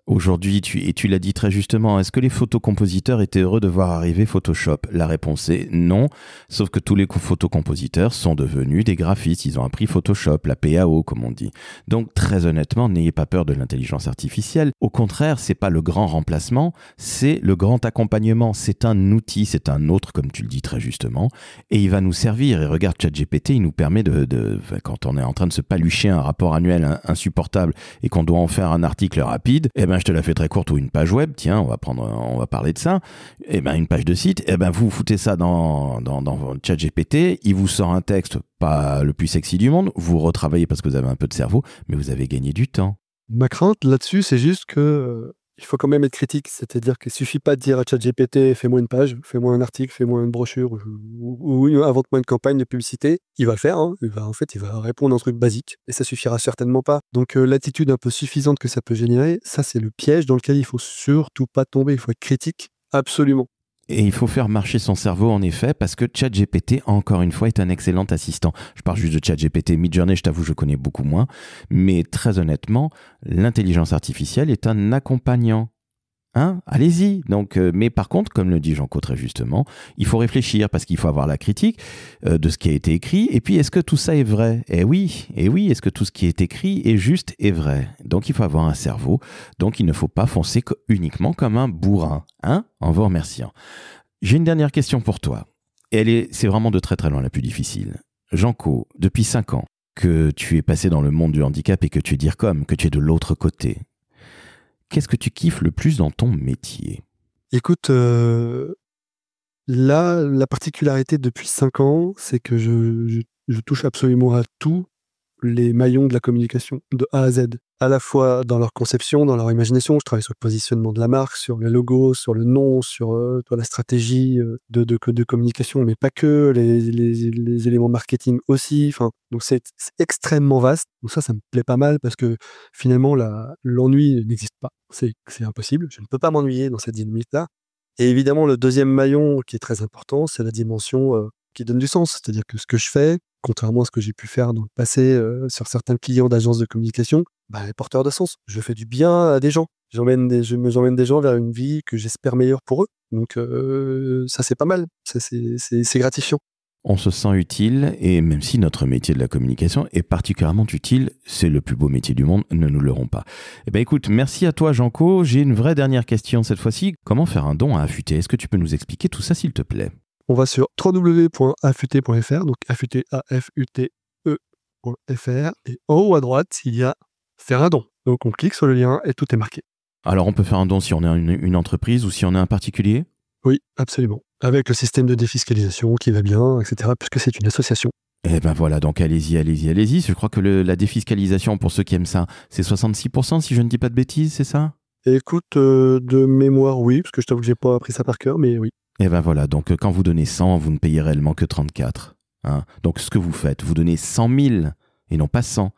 Aujourd'hui, tu l'as dit très justement, est-ce que les photocompositeurs étaient heureux de voir arriver Photoshop? La réponse est non, sauf que tous les photocompositeurs sont devenus des graphistes, ils ont appris Photoshop, la PAO comme on dit. Donc très honnêtement, n'ayez pas peur de l'intelligence artificielle. Au contraire, c'est pas le grand remplacement, c'est le grand accompagnement. C'est un outil, c'est un autre, comme tu le dis très justement, et il va nous servir. Et regarde, ChatGPT, il nous permet quand on est en train de se palucher un rapport annuel insupportable et qu'on doit en faire un article rapide, je te la fais très courte, ou une page web, tiens, on va parler de ça, une page de site, vous foutez ça dans ChatGPT, il vous sort un texte pas le plus sexy du monde, vous retravaillez parce que vous avez un peu de cerveau, mais vous avez gagné du temps. Ma crainte là-dessus, c'est juste que il faut quand même être critique, c'est-à-dire qu'il suffit pas de dire à ChatGPT fais-moi une page, fais-moi un article, fais-moi une brochure ou invente-moi une campagne de publicité. Il va le faire, hein. Il va répondre à un truc basique et ça suffira certainement pas. Donc l'attitude un peu suffisante que ça peut générer, ça c'est le piège dans lequel il faut surtout pas tomber. Il faut être critique, absolument. Et il faut faire marcher son cerveau en effet, parce que ChatGPT, encore une fois, est un excellent assistant. Je parle juste de ChatGPT. Midjourney, je t'avoue, je connais beaucoup moins. Mais très honnêtement, l'intelligence artificielle est un accompagnant. Allez-y. Donc, mais par contre, comme le dit Janco très justement, il faut réfléchir parce qu'il faut avoir la critique de ce qui a été écrit. Et puis, est-ce que tout ça est vrai? Eh oui. Est-ce que tout ce qui est écrit est juste et vrai? Donc, il faut avoir un cerveau. Donc, il ne faut pas foncer uniquement comme un bourrin. En vous remerciant. J'ai une dernière question pour toi. Et c'est vraiment de très très loin la plus difficile. Janco, depuis 5 ans que tu es passé dans le monde du handicap et que tu es DIRCOM, que tu es de l'autre côté, qu'est-ce que tu kiffes le plus dans ton métier? Écoute, là, la particularité depuis 5 ans, c'est que je touche absolument à tous les maillons de la communication, de A à Z. À la fois dans leur conception, dans leur imagination. Je travaille sur le positionnement de la marque, sur le logo, sur le nom, sur la stratégie de communication, mais pas que, les éléments marketing aussi. Enfin, donc c'est extrêmement vaste. Donc ça me plaît pas mal parce que finalement, l'ennui n'existe pas. C'est impossible. Je ne peux pas m'ennuyer dans cette dynamique-là. Et évidemment, le deuxième maillon qui est très important, c'est la dimension qui donne du sens. C'est-à-dire que ce que je fais, contrairement à ce que j'ai pu faire dans le passé sur certains clients d'agences de communication, est porteur de sens. Je fais du bien à des gens. J'emmène des gens vers une vie que j'espère meilleure pour eux. Donc ça, c'est pas mal. Ça, c'est gratifiant. On se sent utile, et même si notre métier de la communication est particulièrement utile, c'est le plus beau métier du monde, ne nous leurrons pas. Écoute, merci à toi Janco. J'ai une vraie dernière question cette fois-ci. Comment faire un don à Affûté? Est-ce que tu peux nous expliquer tout ça s'il te plaît? On va sur www.affûté.fr, donc affûté, AFUTE.fr, et en haut à droite, il y a faire un don. Donc on clique sur le lien et tout est marqué. Alors on peut faire un don si on est une entreprise ou si on est un particulier? Oui, absolument. Avec le système de défiscalisation qui va bien, etc., puisque c'est une association. Voilà, donc allez-y. Je crois que la défiscalisation, pour ceux qui aiment ça, c'est 66% si je ne dis pas de bêtises, c'est ça? Écoute, de mémoire, oui, parce que je t'avoue que j'ai pas appris ça par cœur, mais oui. Voilà, donc quand vous donnez 100, vous ne payez réellement que 34. Donc ce que vous faites, vous donnez 100 000 et non pas 100.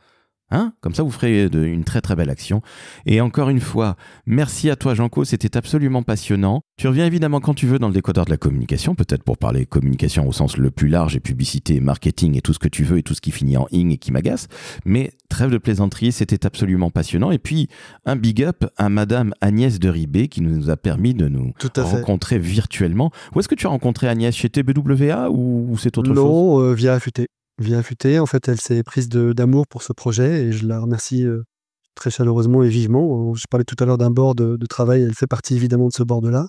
Comme ça, vous ferez une très très belle action. Et encore une fois, merci à toi Janco, c'était absolument passionnant. Tu reviens évidemment quand tu veux dans le décodeur de la communication, peut-être pour parler communication au sens le plus large et publicité, marketing et tout ce que tu veux et tout ce qui finit en ing et qui m'agace. Mais trêve de plaisanterie, c'était absolument passionnant. Et puis, un big up à Madame Agnès de Ribé qui nous a permis de nous rencontrer virtuellement. Où est-ce que tu as rencontré Agnès? Chez TBWA ou c'est autre chose? Non, via Affûté. Via Affûté, en fait, elle s'est prise d'amour pour ce projet et je la remercie très chaleureusement et vivement. Je parlais tout à l'heure d'un board de travail, elle fait partie évidemment de ce board-là.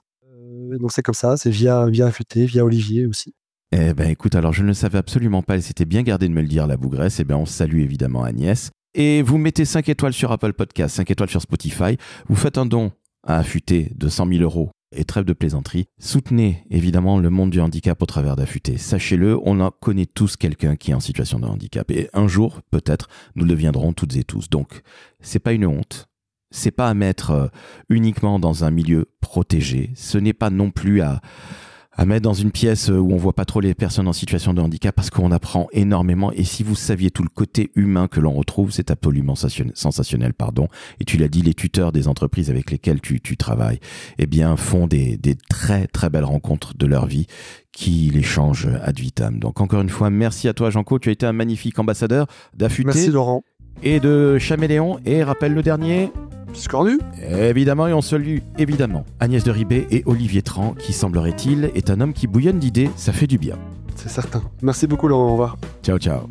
Donc c'est comme ça, c'est via Affûté, via Olivier aussi. Eh ben écoute, alors je ne le savais absolument pas, elle s'était bien gardée de me le dire, la bougresse. Eh bien on salue évidemment Agnès. Et vous mettez 5 étoiles sur Apple Podcast, 5 étoiles sur Spotify. Vous faites un don à Affûté de 100 000 € et trêve de plaisanterie. Soutenez évidemment le monde du handicap au travers d'Affûté. Sachez-le, on en connaît tous quelqu'un qui est en situation de handicap. Et un jour, peut-être, nous le deviendrons toutes et tous. Donc, c'est pas une honte. C'est pas à mettre uniquement dans un milieu protégé. Ce n'est pas non plus à mettre dans une pièce où on voit pas trop les personnes en situation de handicap parce qu'on apprend énormément. Et si vous saviez tout le côté humain que l'on retrouve, c'est absolument sensationnel, Et tu l'as dit, les tuteurs des entreprises avec lesquelles tu travailles, eh bien, font des très, très belles rencontres de leur vie qui les changent ad vitam. Donc, encore une fois, merci à toi, Janco. Tu as été un magnifique ambassadeur d'Affûté. Merci, Laurent. Et de Chaméléon. Et rappelle le dernier. Biscornu. Évidemment, et on salue évidemment Agnès de Ribet et Olivier Tran, qui semblerait-il est un homme qui bouillonne d'idées, ça fait du bien. C'est certain. Merci beaucoup, Laurent. Au revoir. Ciao, ciao.